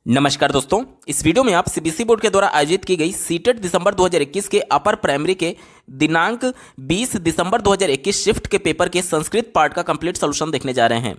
नमस्कार दोस्तों, इस वीडियो में आप सीबीएसई बोर्ड के द्वारा आयोजित की गई सीटेट दिसंबर 2021 के अपर प्राइमरी के दिनांक 20 दिसंबर 2021 शिफ्ट के पेपर के संस्कृत पार्ट का कंप्लीट सॉल्यूशन देखने जा रहे हैं।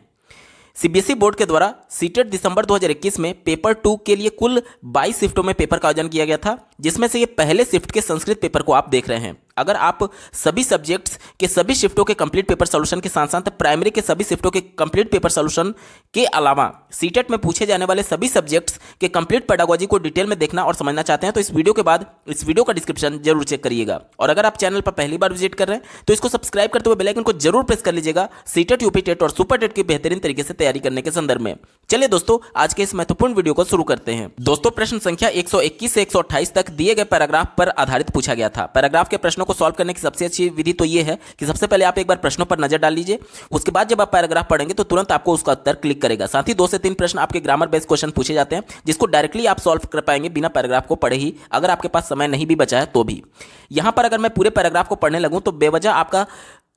सीबीएसई बोर्ड के द्वारा सीटेट दिसंबर 2021 में पेपर 2 के लिए कुल 22 शिफ्टों में पेपर का आयोजन किया गया था, जिसमें से ये पहले शिफ्ट के संस्कृत पेपर को आप देख रहे हैं। अगर आप सभी सब्जेक्ट्स के सभी शिफ्टों के कंप्लीट पेपर सॉल्यूशन के साथ साथ प्राइमरी के सभी शिफ्टों के कंप्लीट पेपर सॉल्यूशन के अलावा सीटेट में पूछे जाने वाले सभी सब्जेक्ट्स के कंप्लीट पेडागोजी को डिटेल में देखना और समझना चाहते हैं तो इस वीडियो के बाद इस वीडियो का डिस्क्रिप्शन जरूर चेक करिएगा। और अगर आप चैनल पर पहली बार विजिट कर रहे हैं तो इसको सब्सक्राइब करते हुए बेल आइकन को जरूर प्रेस कर लीजिएगा सीटेट, यूपी टेट और सुपर टेट की बेहतरीन तरीके से तैयारी करने के संदर्भ में। चलिए दोस्तों, आज के इस महत्वपूर्ण वीडियो को शुरू करते हैं। दोस्तों, प्रश्न संख्या 121 से 128 तक दिए गए पैराग्राफ पर आधारित पूछा गया था। पैराग्राफ के प्रश्नों को सॉल्व करने की सबसे अच्छी विधि तो यह है कि सबसे पहले आप एक बार प्रश्नों पर नजर डाल लीजिए, उसके बाद जब आप पैराग्राफ पढ़ेंगे तो तुरंत आपको उसका उत्तर क्लिक करेगा। साथ ही 2 से 3 प्रश्न आपके ग्रामर बेस्ड क्वेश्चन पूछे जाते हैं, जिसको डायरेक्टली आप सॉल्व कर पाएंगे बिना पैराग्राफ को पढ़े ही, अगर आपके पास समय नहीं भी बचा है तो भी। यहां पर अगर मैं पूरे पैराग्राफ को पढ़ने लगूं तो बेवजह आपका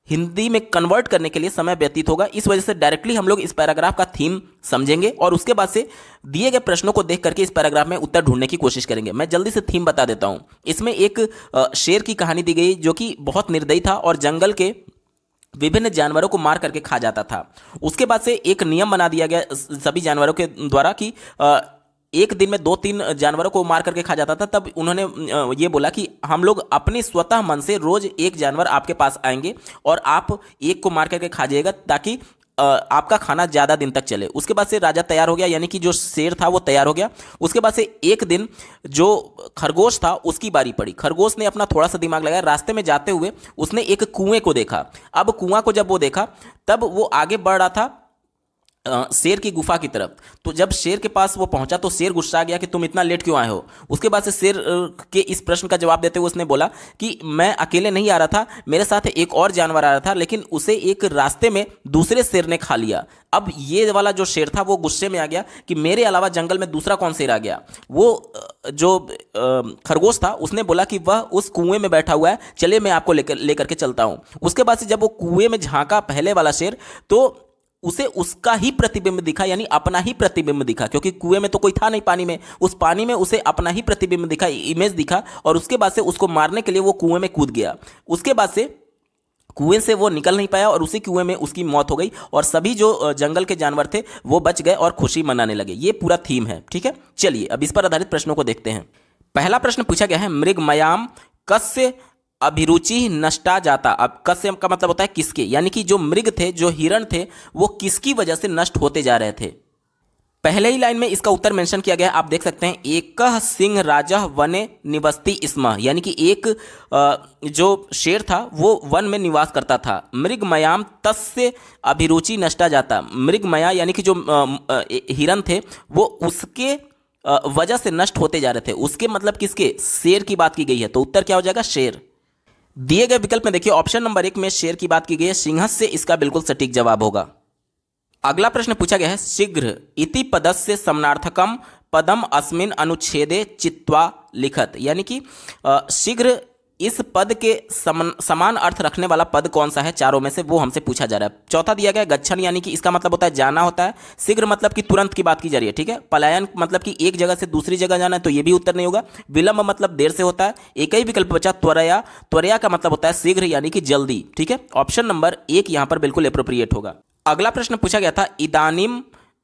हिंदी में कन्वर्ट करने के लिए समय व्यतीत होगा। इस वजह से डायरेक्टली हम लोग इस पैराग्राफ का थीम समझेंगे और उसके बाद से दिए गए प्रश्नों को देख करके इस पैराग्राफ में उत्तर ढूंढने की कोशिश करेंगे। मैं जल्दी से थीम बता देता हूं। इसमें एक शेर की कहानी दी गई जो कि बहुत निर्दयी था और जंगल के विभिन्न जानवरों को मार करके खा जाता था। उसके बाद से एक नियम बना दिया गया सभी जानवरों के द्वारा कि एक दिन में 2-3 जानवरों को मार करके खा जाता था। तब उन्होंने ये बोला कि हम लोग अपने स्वतः मन से रोज एक जानवर आपके पास आएंगे और आप एक को मार करके खा जाइएगा ताकि आपका खाना ज़्यादा दिन तक चले। उसके बाद से राजा तैयार हो गया, यानी कि जो शेर था वो तैयार हो गया। उसके बाद से एक दिन जो खरगोश था उसकी बारी पड़ी। खरगोश ने अपना थोड़ा सा दिमाग लगाया, रास्ते में जाते हुए उसने एक कुएं को देखा। अब कुआं को जब वो देखा तब वो आगे बढ़ रहा था शेर की गुफा की तरफ। तो जब शेर के पास वो पहुंचा तो शेर गुस्सा गया कि तुम इतना लेट क्यों आए हो। उसके बाद से शेर के इस प्रश्न का जवाब देते हुए उसने बोला कि मैं अकेले नहीं आ रहा था, मेरे साथ एक और जानवर आ रहा था, लेकिन उसे एक रास्ते में दूसरे शेर ने खा लिया। अब ये वाला जो शेर था वो गुस्से में आ गया कि मेरे अलावा जंगल में दूसरा कौन शेर आ गया। वो जो खरगोश था उसने बोला कि वह उस कुएं में बैठा हुआ है, चलिए मैं आपको लेकर के चलता हूं। उसके बाद से जब वो कुएं में झांका पहले वाला शेर तो उसे उसका ही प्रतिबिंब दिखा, यानी अपना ही प्रतिबिंब दिखा, क्योंकि कुएं में तो कोई था नहीं पानी में। उस पानी में उसे अपना ही प्रतिबिंब दिखा, इमेज दिखा, और उसके बाद से उसको मारने के लिए वो कुएं में कूद गया। उसके बाद से कुएं से वो निकल नहीं पाया और उसी कुएं में उसकी मौत हो गई और सभी जो जंगल के जानवर थे वो बच गए और खुशी मनाने लगे। ये पूरा थीम है, ठीक है। चलिए अब इस पर आधारित प्रश्नों को देखते हैं। पहला प्रश्न पूछा गया है, मृगमयाम कस्य अभिरुचि नष्टा जाता। अब कस्य का मतलब होता है किसके, यानी कि जो मृग थे, जो हिरण थे, वो किसकी वजह से नष्ट होते जा रहे थे। पहले ही लाइन में इसका उत्तर मेंशन किया गया, आप देख सकते हैं, एकह सिंह राजा वने निवसति स्म, यानी कि एक जो शेर था वो वन में निवास करता था। मृगमयाम तस्य अभिरुचि नष्टा जाता। मृगमया यानी कि जो हिरण थे वो उसके वजह से नष्ट होते जा रहे थे। उसके मतलब किसके, शेर की बात की गई है, तो उत्तर क्या हो जाएगा, शेर। दिए गए विकल्प में देखिए ऑप्शन नंबर 1 में शेर की बात की गई है, सिंहस्य इसका बिल्कुल सटीक जवाब होगा। अगला प्रश्न पूछा गया है, शीघ्र इति पदस्य समनार्थकम पदम अस्मिन अनुच्छेदे चित्वा लिखत, यानी कि शीघ्र इस पद के समान अर्थ रखने वाला पद कौन सा है चारों में से, वो हमसे पूछा जा रहा है। चौथा दिया गया गच्छन, यानी कि इसका मतलब होता है जाना होता है। शीघ्र मतलब कि तुरंत की बात की जा रही है, ठीक है। पलायन मतलब कि एक जगह से दूसरी जगह जाना है, तो ये भी उत्तर नहीं होगा। विलंब मतलब देर से होता है। एक ही विकल्प बचा त्वरया। त्वरया का मतलब होता है शीघ्र, यानी कि जल्दी, ठीक है। ऑप्शन नंबर 1 यहां पर बिल्कुल एप्रोप्रिएट होगा। अगला प्रश्न पूछा गया था, इदानीम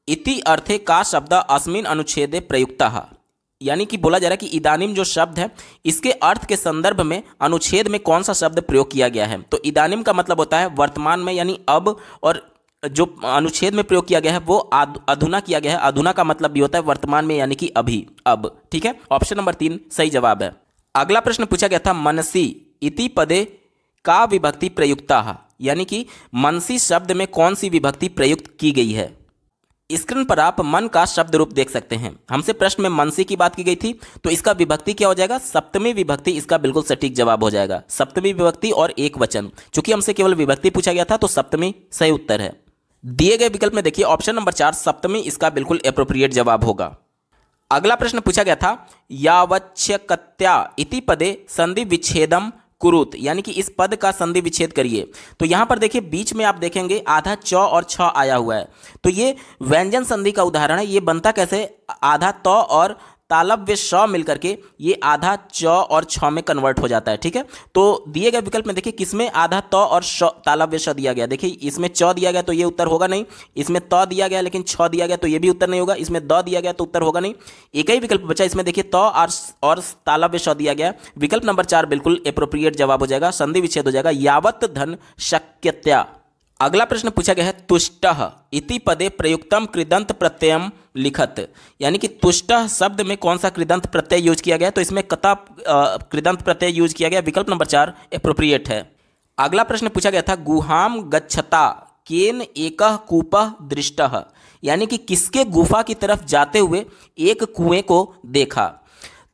इति अर्थे का शब्द अस्मिन अनुच्छेदे प्रयुक्तः, यानी कि बोला जा रहा है कि इदानीम जो शब्द है इसके अर्थ के संदर्भ में अनुच्छेद में कौन सा शब्द प्रयोग किया गया है। तो इदानीम का मतलब होता है वर्तमान में, यानी अब, और जो अनुच्छेद में प्रयोग किया गया है वो अधुना किया गया है। अधुना का मतलब भी होता है वर्तमान में, यानी कि अभी, अब, ठीक है। ऑप्शन नंबर 3 सही जवाब है। अगला प्रश्न पूछा गया था, मनसी इति पदे का विभक्ति प्रयुक्ता, यानी कि मनसी शब्द में कौन सी विभक्ति प्रयुक्त की गई है। स्क्रीन पर आप मन का शब्द रूप देख सकते हैं। हमसे प्रश्न में मनसी की बात की गई थी, तो इसका विभक्ति क्या हो जाएगा, सप्तमी विभक्ति इसका बिल्कुल सटीक जवाब हो जाएगा। सप्तमी विभक्ति और एक वचन, चूंकि हमसे केवल विभक्ति पूछा गया था तो सप्तमी सही उत्तर है। दिए गए विकल्प में देखिए ऑप्शन नंबर 4 सप्तमी इसका बिल्कुल एप्रोप्रिएट जवाब होगा। अगला प्रश्न पूछा गया था, यावच्छ्यकत्या इति पदे संधि विच्छेदम कुरुत, यानी कि इस पद का संधि विच्छेद करिए। तो यहाँ पर देखिए बीच में आप देखेंगे आधा च और छ आया हुआ है, तो ये व्यंजन संधि का उदाहरण है। ये बनता कैसे, आधा त और तालव्य श मिलकर के ये आधा च और छ में कन्वर्ट हो जाता है। ठीक है, तो दिए गए विकल्प में देखिए किसमें आधा त और श तालव्य श दिया गया। देखिए इसमें च दिया गया तो ये उत्तर होगा नहीं, इसमें त दिया गया लेकिन छ दिया गया तो ये भी उत्तर नहीं होगा, इसमें द दिया गया तो उत्तर होगा नहीं। एक ही विकल्प बचा, इसमें देखिए त और तालव्य श दिया गया। विकल्प नंबर 4 बिल्कुल एप्रोप्रिएट जवाब हो जाएगा, संधि विच्छेद हो जाएगा, यावत धन शक्यत्या। अगला प्रश्न पूछा गया है तुष्टः इति पदे प्रयुक्तम कृदंत प्रत्ययम लिखत, यानी कि तुष्टः शब्द में कौन सा कृदंत प्रत्यय यूज किया गया, तो इसमें कता कृदंत प्रत्यय यूज किया गया। विकल्प नंबर 4 एप्रोप्रिएट है। अगला प्रश्न पूछा गया था गुहाम गच्छता केन एकः कूपः दृष्टः, यानी कि किसके गुफा की तरफ जाते हुए एक कुएं को देखा।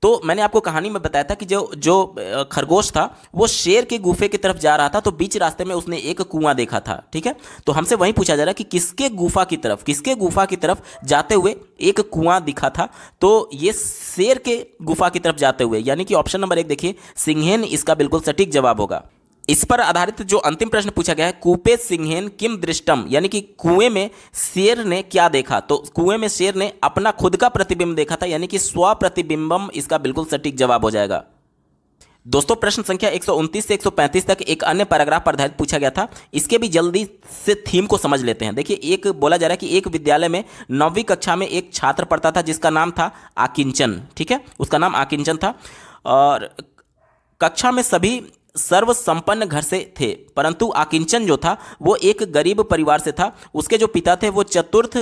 तो मैंने आपको कहानी में बताया था कि जो खरगोश था वो शेर के गुफे की तरफ जा रहा था, तो बीच रास्ते में उसने एक कुआं देखा था। ठीक है, तो हमसे वही पूछा जा रहा है कि किसके गुफा की तरफ जाते हुए एक कुआं दिखा था। तो ये शेर के गुफा की तरफ जाते हुए, यानी कि ऑप्शन नंबर 1 देखिए सिंहेन इसका बिल्कुल सटीक जवाब होगा। इस पर आधारित जो अंतिम प्रश्न पूछा गया है कूपे सिंहेन किम दृष्टम, यानी कि कुएं में शेर ने क्या देखा, तो कुएं में शेर ने अपना खुद का प्रतिबिंब देखा था, यानी कि स्व प्रतिबिंबम इसका बिल्कुल सटीक जवाब हो जाएगा। दोस्तों प्रश्न संख्या 129 से 135 तक एक अन्य पैराग्राफ पर आधारित पूछा गया था, इसके भी जल्दी से थीम को समझ लेते हैं। देखिए एक बोला जा रहा है कि एक विद्यालय में 9वीं कक्षा में एक छात्र पढ़ता था जिसका नाम था आकिंचन। ठीक है, उसका नाम आकिंचन था और कक्षा में सभी सर्व संपन्न घर से थे, परंतु आकिंचन जो था वो एक गरीब परिवार से था। उसके जो पिता थे वो चतुर्थ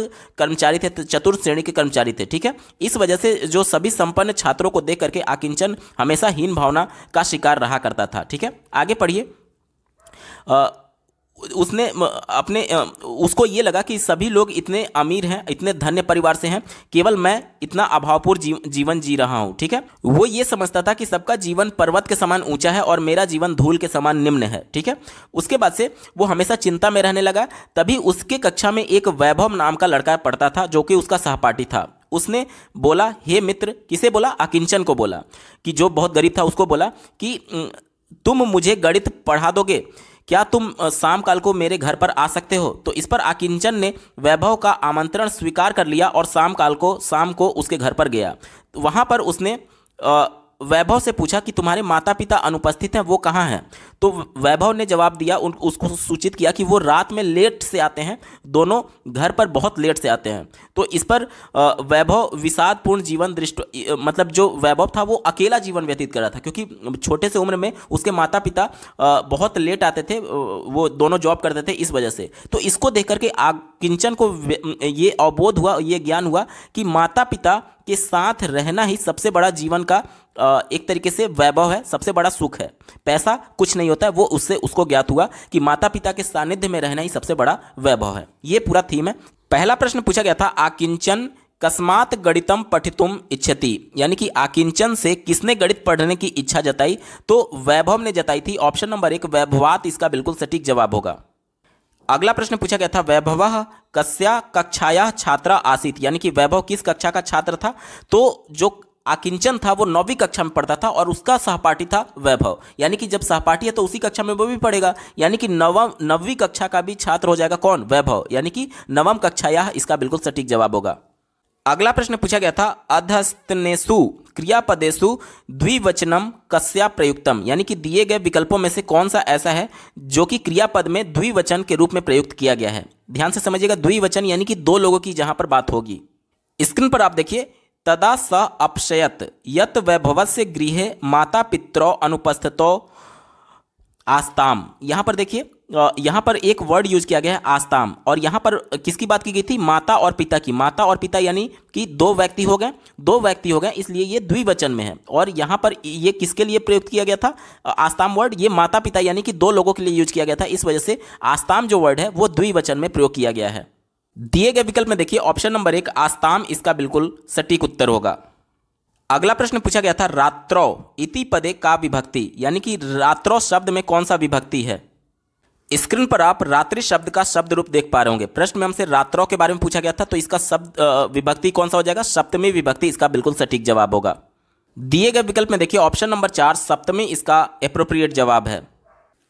श्रेणी के कर्मचारी थे। ठीक है, इस वजह से जो सभी संपन्न छात्रों को देख करके आकिंचन हमेशा हीन भावना का शिकार रहा करता था। ठीक है, आगे पढ़िए। उसने अपने उसको ये लगा कि सभी लोग इतने अमीर हैं, इतने धन्य परिवार से हैं, केवल मैं इतना अभावपूर्ण जीवन जी रहा हूँ। ठीक है, वो ये समझता था कि सबका जीवन पर्वत के समान ऊंचा है और मेरा जीवन धूल के समान निम्न है। ठीक है, उसके बाद से वो हमेशा चिंता में रहने लगा। तभी उसके कक्षा में एक वैभव नाम का लड़का पढ़ता था जो कि उसका सहपाठी था। उसने बोला, हे मित्र, किसे बोला, आकिंचन को बोला, कि जो बहुत गरीब था उसको बोला कि तुम मुझे गणित पढ़ा दोगे क्या, तुम शाम काल को मेरे घर पर आ सकते हो। तो इस पर आकिंचन ने वैभव का आमंत्रण स्वीकार कर लिया और शाम को उसके घर पर गया। वहाँ पर उसने वैभव से पूछा कि तुम्हारे माता पिता अनुपस्थित हैं, वो कहाँ हैं। तो वैभव ने जवाब दिया, उसको सूचित किया कि वो रात में लेट से आते हैं, दोनों घर पर बहुत लेट से आते हैं। तो इस पर वैभव विषादपूर्ण जीवन मतलब जो वैभव था वो अकेला जीवन व्यतीत कर रहा था, क्योंकि छोटे से उम्र में उसके माता पिता बहुत लेट आते थे, वो दोनों जॉब करते थे, इस वजह से। तो इसको देख करके आकिंचन को ये अवबोध हुआ, ये ज्ञान हुआ कि माता पिता के साथ रहना ही सबसे बड़ा जीवन का एक तरीके से वैभव है, सबसे बड़ा सुख है। पैसा कुछ नहीं होता है, वो उसको ज्ञात हुआ कि माता पिता के सानिध्य में रहना ही सबसे बड़ा वैभव है। ये पूरा थीम है। पहला प्रश्न पूछा गया था आकिंचन कस्मात गणितम पठितुम इच्छति, यानी कि आकिंचन से किसने गणित पढ़ने की इच्छा जताई, तो वैभव ने जताई थी। ऑप्शन नंबर 1 वैभवात इसका बिल्कुल सटीक जवाब होगा। अगला प्रश्न पूछा गया था वैभवः कस्या कक्षाया छात्रा आसीत्, यानी कि वैभव किस कक्षा का छात्र था। तो जो आकिंचन था वो 9वीं कक्षा में पढ़ता था और उसका सहपाठी था वैभव, यानी कि जब सहपाठी है तो उसी कक्षा में वो भी पढ़ेगा, यानी कि 9वीं कक्षा का भी छात्र हो जाएगा कौन, वैभव, यानी कि 9वीं कक्षाया इसका बिल्कुल सटीक जवाब होगा। अगला प्रश्न पूछा गया था अधस्तनेषु क्रियापदेषु द्विवचनम कस्या प्रयुक्तम, यानी कि दिए गए विकल्पों में से कौन सा ऐसा है जो कि क्रियापद में द्विवचन के रूप में प्रयुक्त किया गया है। ध्यान से समझिएगा, द्विवचन यानी कि दो लोगों की जहां पर बात होगी। स्क्रीन पर आप देखिए, तदा स अपशयत यत वैभवस्य गृहे माता पितरौ अनुपस्थितौ आस्ताम। यहाँ पर देखिए, यहाँ पर एक वर्ड यूज किया गया है आस्ताम, और यहाँ पर किसकी बात की गई थी, माता और पिता की। माता और पिता यानी कि दो व्यक्ति हो गए, इसलिए ये द्विवचन में है। और यहाँ पर ये किसके लिए प्रयुक्त किया गया था, आस्ताम वर्ड, ये माता पिता यानी कि दो लोगों के लिए यूज किया गया था, इस वजह से आस्ताम जो वर्ड है वो द्विवचन में प्रयोग किया गया है। दिए गए विकल्प में देखिए ऑप्शन नंबर 1 आस्ताम इसका बिल्कुल सटीक उत्तर होगा। अगला प्रश्न पूछा गया था रात्रौ इति पदे का विभक्ति, यानी कि रात्रौ शब्द में कौन सा विभक्ति है। स्क्रीन पर आप रात्रि शब्द का शब्द रूप देख पा रहे होंगे। प्रश्न में हमसे रात्रौ के बारे में पूछा गया था, तो इसका शब्द विभक्ति कौन सा हो जाएगा, सप्तमी विभक्ति इसका बिल्कुल सटीक जवाब होगा। दिए गए विकल्प में देखिए ऑप्शन नंबर 4 सप्तमी इसका एप्रोप्रिएट जवाब है।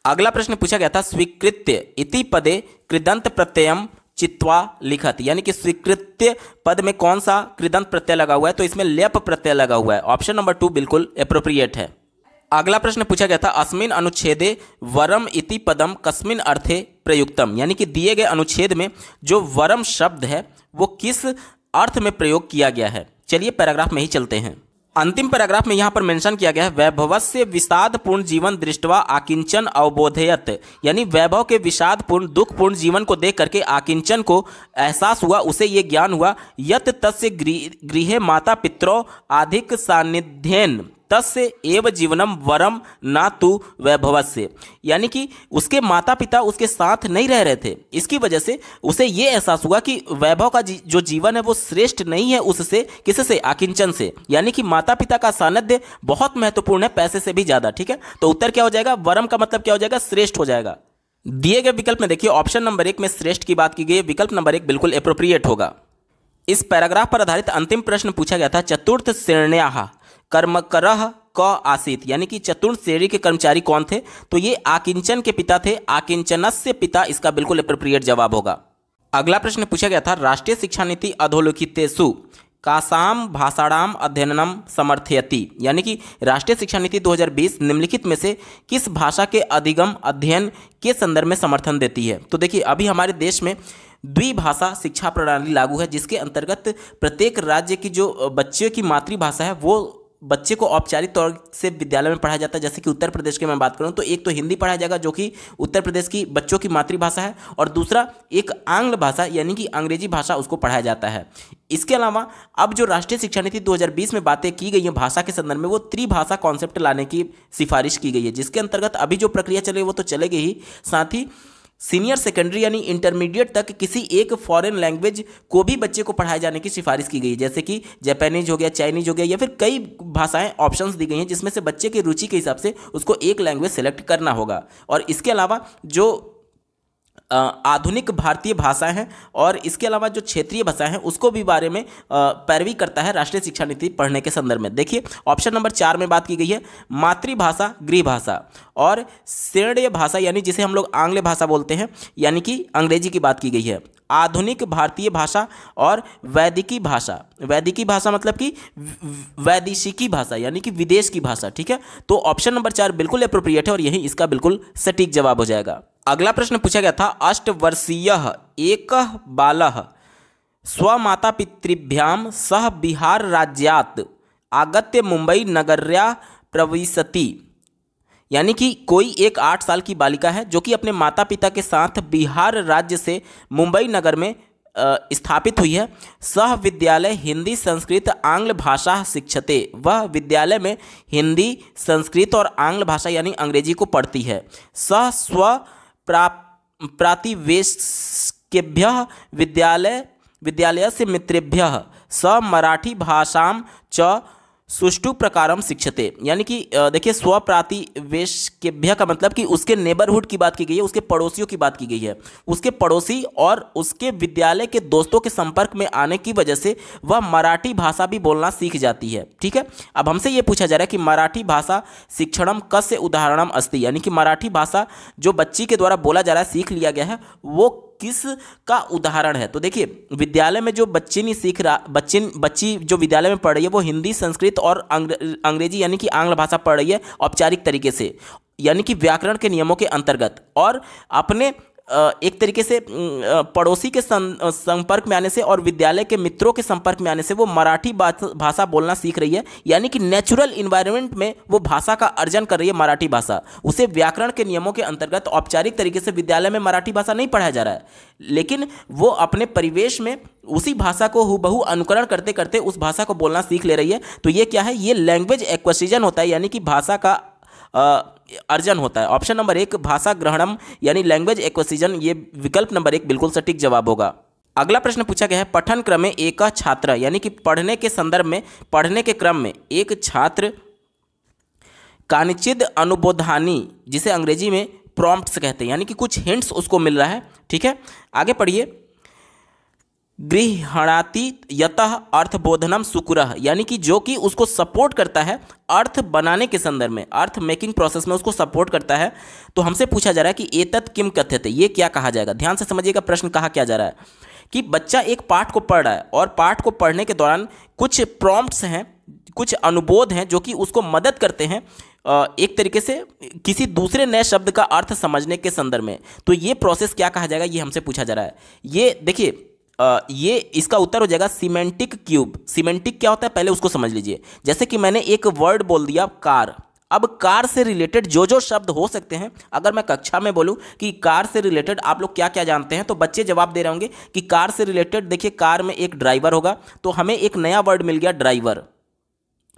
अगला प्रश्न पूछा गया था स्वीकृत्य इति पदे कृदंत प्रत्ययम चित्वा लिखत, यानी कि स्वीकृत्य पद में कौन सा कृदंत प्रत्यय लगा हुआ है, तो इसमें लेप प्रत्यय लगा हुआ है। ऑप्शन नंबर 2 बिल्कुल एप्रोप्रिएट है। अगला प्रश्न पूछा गया था अस्मिन अनुच्छेदे वरम इति पदम कस्मिन अर्थे प्रयुक्तम, यानी कि दिए गए अनुच्छेद में जो वरम शब्द है वो किस अर्थ में प्रयोग किया गया है। चलिए पैराग्राफ में ही चलते हैं। अंतिम पैराग्राफ में यहाँ पर मेंशन किया गया है वैभवस्य विषादपूर्ण जीवन दृष्टवा आकिंचन अवबोधयत, यानी वैभव के विषादपूर्ण दुखपूर्ण जीवन को देख करके आकिंचन को एहसास हुआ, उसे ये ज्ञान हुआ यत तस्य गृहे माता पितरौ अधिक सान्निध्येन तस्य एव जीवनम वरम ना तु वैभवस्य, यानी कि उसके माता पिता उसके साथ नहीं रह रहे थे, इसकी वजह से उसे ये एहसास हुआ कि वैभव का जो जीवन है वो श्रेष्ठ नहीं है उससे, किससे, आकिंचन से, यानी कि माता पिता का सानिध्य बहुत महत्वपूर्ण है पैसे से भी ज्यादा। ठीक है, तो उत्तर क्या हो जाएगा, वरम का मतलब क्या हो जाएगा, श्रेष्ठ हो जाएगा। दिए गए विकल्प में देखिए ऑप्शन नंबर 1 में श्रेष्ठ की बात की गई है, विकल्प नंबर 1 बिल्कुल एप्रोप्रिएट होगा। इस पैराग्राफ पर आधारित अंतिम प्रश्न पूछा गया था चतुर्थ श्रेण्याः कर्मकरः क आसीत, यानी कि चतुर्थ श्रेणी के कर्मचारी कौन थे, तो ये आकिंचन के पिता थे, आकिंचनस्य पिता इसका बिल्कुल एप्रोप्रिएट जवाब होगा। अगला प्रश्न पूछा गया था राष्ट्रीय शिक्षा नीति अधोलिखितेषु कासाम भाषाणाम अध्ययनम समर्थयति, यानी कि राष्ट्रीय शिक्षा नीति 2020 निम्नलिखित में से किस भाषा के अधिगम अध्ययन के संदर्भ में समर्थन देती है। तो देखिए अभी हमारे देश में द्विभाषा शिक्षा प्रणाली लागू है, जिसके अंतर्गत प्रत्येक राज्य की जो बच्चे की मातृभाषा है वो बच्चे को औपचारिक तौर से विद्यालय में पढ़ाया जाता है। जैसे कि उत्तर प्रदेश की मैं बात करूं तो एक तो हिंदी पढ़ाया जाएगा जो कि उत्तर प्रदेश की बच्चों की मातृभाषा है, और दूसरा एक आंग्ल भाषा यानी कि अंग्रेजी भाषा उसको पढ़ाया जाता है। इसके अलावा अब जो राष्ट्रीय शिक्षा नीति 2020 में बातें की गई हैं भाषा के संदर्भ में, वो त्रिभाषा कॉन्सेप्ट लाने की सिफारिश की गई है, जिसके अंतर्गत अभी जो प्रक्रिया चले वो तो चलेगी ही, साथ ही सीनियर सेकेंडरी यानी इंटरमीडिएट तक किसी एक फॉरेन लैंग्वेज को भी बच्चे को पढ़ाए जाने की सिफारिश की गई है, जैसे कि जापानीज हो गया, चाइनीज हो गया, या फिर कई भाषाएं ऑप्शंस दी गई हैं जिसमें से बच्चे की रुचि के हिसाब से उसको एक लैंग्वेज सेलेक्ट करना होगा। और इसके अलावा जो आधुनिक भारतीय भाषाएं हैं और इसके अलावा जो क्षेत्रीय भाषाएं हैं उसको भी बारे में पैरवी करता है राष्ट्रीय शिक्षा नीति पढ़ने के संदर्भ में। देखिए ऑप्शन नंबर 4 में बात की गई है मातृभाषा, गृह भाषा और श्रेणीय भाषा यानी जिसे हम लोग आंग्ल भाषा बोलते हैं यानी कि अंग्रेजी की बात की गई है। आधुनिक भारतीय भाषा और वैदिकी भाषा, वैदिकी भाषा मतलब कि वैदेशिकी भाषा यानी कि विदेश की भाषा। ठीक है, तो ऑप्शन नंबर 4 बिल्कुल एप्रोप्रिएट है और यही इसका बिल्कुल सटीक जवाब हो जाएगा। अगला प्रश्न पूछा गया था अष्टवर्षीयः एकः बालः स्वमाता पितृभ्यां सह बिहार राज्यात् आगत्य मुंबई नगर्या प्रविशति, यानी कि कोई एक 8 साल की बालिका है जो कि अपने माता पिता के साथ बिहार राज्य से मुंबई नगर में स्थापित हुई है। सह विद्यालय हिंदी संस्कृत आंग्ल भाषा शिक्षते, वह विद्यालय में हिंदी संस्कृत और आंग्ल भाषा यानी अंग्रेजी को पढ़ती है। सह स्व प्रातिवेशकेभ्यः विद्यालयस्य मित्रेभ्यः स मराठी भाषां च सुष्ठु प्रकारम शिक्षते, यानी कि देखिए स्व प्रातिवेशकेभ्यः का मतलब कि उसके नेबरहुड की बात की गई है, उसके पड़ोसियों की बात की गई है। उसके पड़ोसी और उसके विद्यालय के दोस्तों के संपर्क में आने की वजह से वह मराठी भाषा भी बोलना सीख जाती है। ठीक है, अब हमसे ये पूछा जा रहा है कि मराठी भाषा शिक्षणम कस्य उदाहरणम अस्ति, यानी कि मराठी भाषा जो बच्ची के द्वारा बोला जा रहा है, सीख लिया गया है, वो किस का उदाहरण है। तो देखिए विद्यालय में जो बच्ची नहीं सीख रहा, बच्ची जो विद्यालय में पढ़ रही है वो हिंदी संस्कृत और अंग्रेजी यानी कि आंग्ल भाषा पढ़ रही है औपचारिक तरीके से, यानी कि व्याकरण के नियमों के अंतर्गत, और अपने एक तरीके से पड़ोसी के संपर्क में आने से और विद्यालय के मित्रों के संपर्क में आने से वो मराठी भाषा बोलना सीख रही है, यानी कि नेचुरल इन्वायरमेंट में वो भाषा का अर्जन कर रही है मराठी भाषा। उसे व्याकरण के नियमों के अंतर्गत औपचारिक तरीके से विद्यालय में मराठी भाषा नहीं पढ़ाया जा रहा है, लेकिन वो अपने परिवेश में उसी भाषा को हूबहू अनुकरण करते करते उस भाषा को बोलना सीख ले रही है। तो ये क्या है, ये लैंग्वेज एक्विजिशन होता है, यानी कि भाषा का अर्जन होता है। ऑप्शन नंबर 1 भाषा ग्रहणम यानी लैंग्वेज एक्विजिशन, ये विकल्प नंबर 1 बिल्कुल सटीक जवाब होगा। अगला प्रश्न पूछा गया है पठन क्रम में एक छात्र, यानी कि पढ़ने के संदर्भ में, पढ़ने के क्रम में एक छात्र कानिचिद अनुबोधानी, जिसे अंग्रेजी में प्रॉम्प्ट्स कहते हैं, यानी कि कुछ हिंट्स उसको मिल रहा है। ठीक है, आगे पढ़िए। गृह्णाति यतः अर्थबोधनम सुकुरः, यानी कि जो कि उसको सपोर्ट करता है अर्थ बनाने के संदर्भ में, अर्थ मेकिंग प्रोसेस में उसको सपोर्ट करता है। तो हमसे पूछा जा रहा है कि एतत् किम कथ्यते, ये क्या कहा जाएगा। ध्यान से समझिएगा प्रश्न कहा क्या जा रहा है कि बच्चा एक पाठ को पढ़ रहा है और पाठ को पढ़ने के दौरान कुछ प्रॉम्प्ट्स हैं, कुछ अनुबोध हैं जो कि उसको मदद करते हैं एक तरीके से किसी दूसरे नए शब्द का अर्थ समझने के संदर्भ में। तो ये प्रोसेस क्या कहा जाएगा, ये हमसे पूछा जा रहा है। ये देखिए ये इसका उत्तर हो जाएगा सिमेंटिक क्यूब। सिमेंटिक क्या होता है पहले उसको समझ लीजिए। जैसे कि मैंने एक वर्ड बोल दिया कार, अब कार से रिलेटेड जो जो शब्द हो सकते हैं, अगर मैं कक्षा में बोलूं कि कार से रिलेटेड आप लोग क्या क्या जानते हैं, तो बच्चे जवाब दे रहे होंगे कि कार से रिलेटेड देखिए कार में एक ड्राइवर होगा, तो हमें एक नया वर्ड मिल गया ड्राइवर।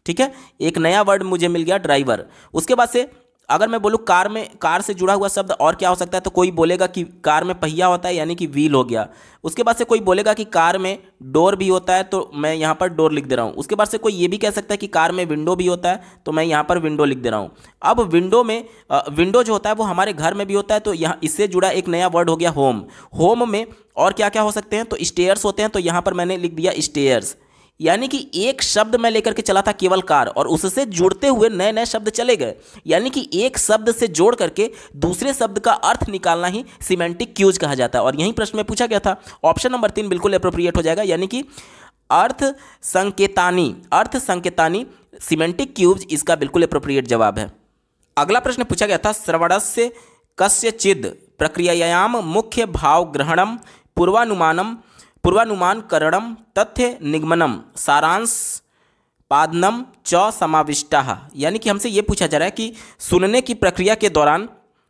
ठीक है, एक नया वर्ड मुझे मिल गया ड्राइवर। उसके बाद से अगर मैं बोलूँ कार में, कार से जुड़ा हुआ शब्द और क्या हो सकता है, तो कोई बोलेगा कि कार में पहिया होता है यानी कि व्हील हो गया। उसके बाद से कोई बोलेगा कि कार में डोर भी होता है, तो मैं यहाँ पर डोर लिख दे रहा हूँ। उसके बाद से कोई ये भी कह सकता है कि कार में विंडो भी होता है, तो मैं यहाँ पर विंडो लिख दे रहा हूँ। अब विंडो में विंडो जो होता है वो हमारे घर में भी होता है, तो यहाँ इससे जुड़ा एक नया वर्ड हो गया होम। होम में और क्या क्या हो सकते हैं, तो स्टेयर्स होते हैं, तो यहाँ पर मैंने लिख दिया स्टेयर्स। यानी कि एक शब्द मैं लेकर के चला था केवल कार, और उससे जुड़ते हुए नए नए शब्द चले गए। यानी कि एक शब्द से जोड़ करके दूसरे शब्द का अर्थ निकालना ही सिमेंटिक क्यूज कहा जाता है। और यही प्रश्न में पूछा गया था। ऑप्शन नंबर 3 बिल्कुल अप्रोप्रिएट हो जाएगा, यानी कि अर्थ संकेतानी, अर्थ संकेतानी सिमेंटिक क्यूज इसका बिल्कुल अप्रोप्रिएट जवाब है। अगला प्रश्न पूछा गया था श्रवणस्य कस्यचिद प्रक्रियायाम मुख्य भाव ग्रहणम पूर्वानुमान करणम तथ्य निगमनम सारांश पादनम च समाविष्टा। यानी कि हमसे ये पूछा जा रहा है कि सुनने की प्रक्रिया के दौरान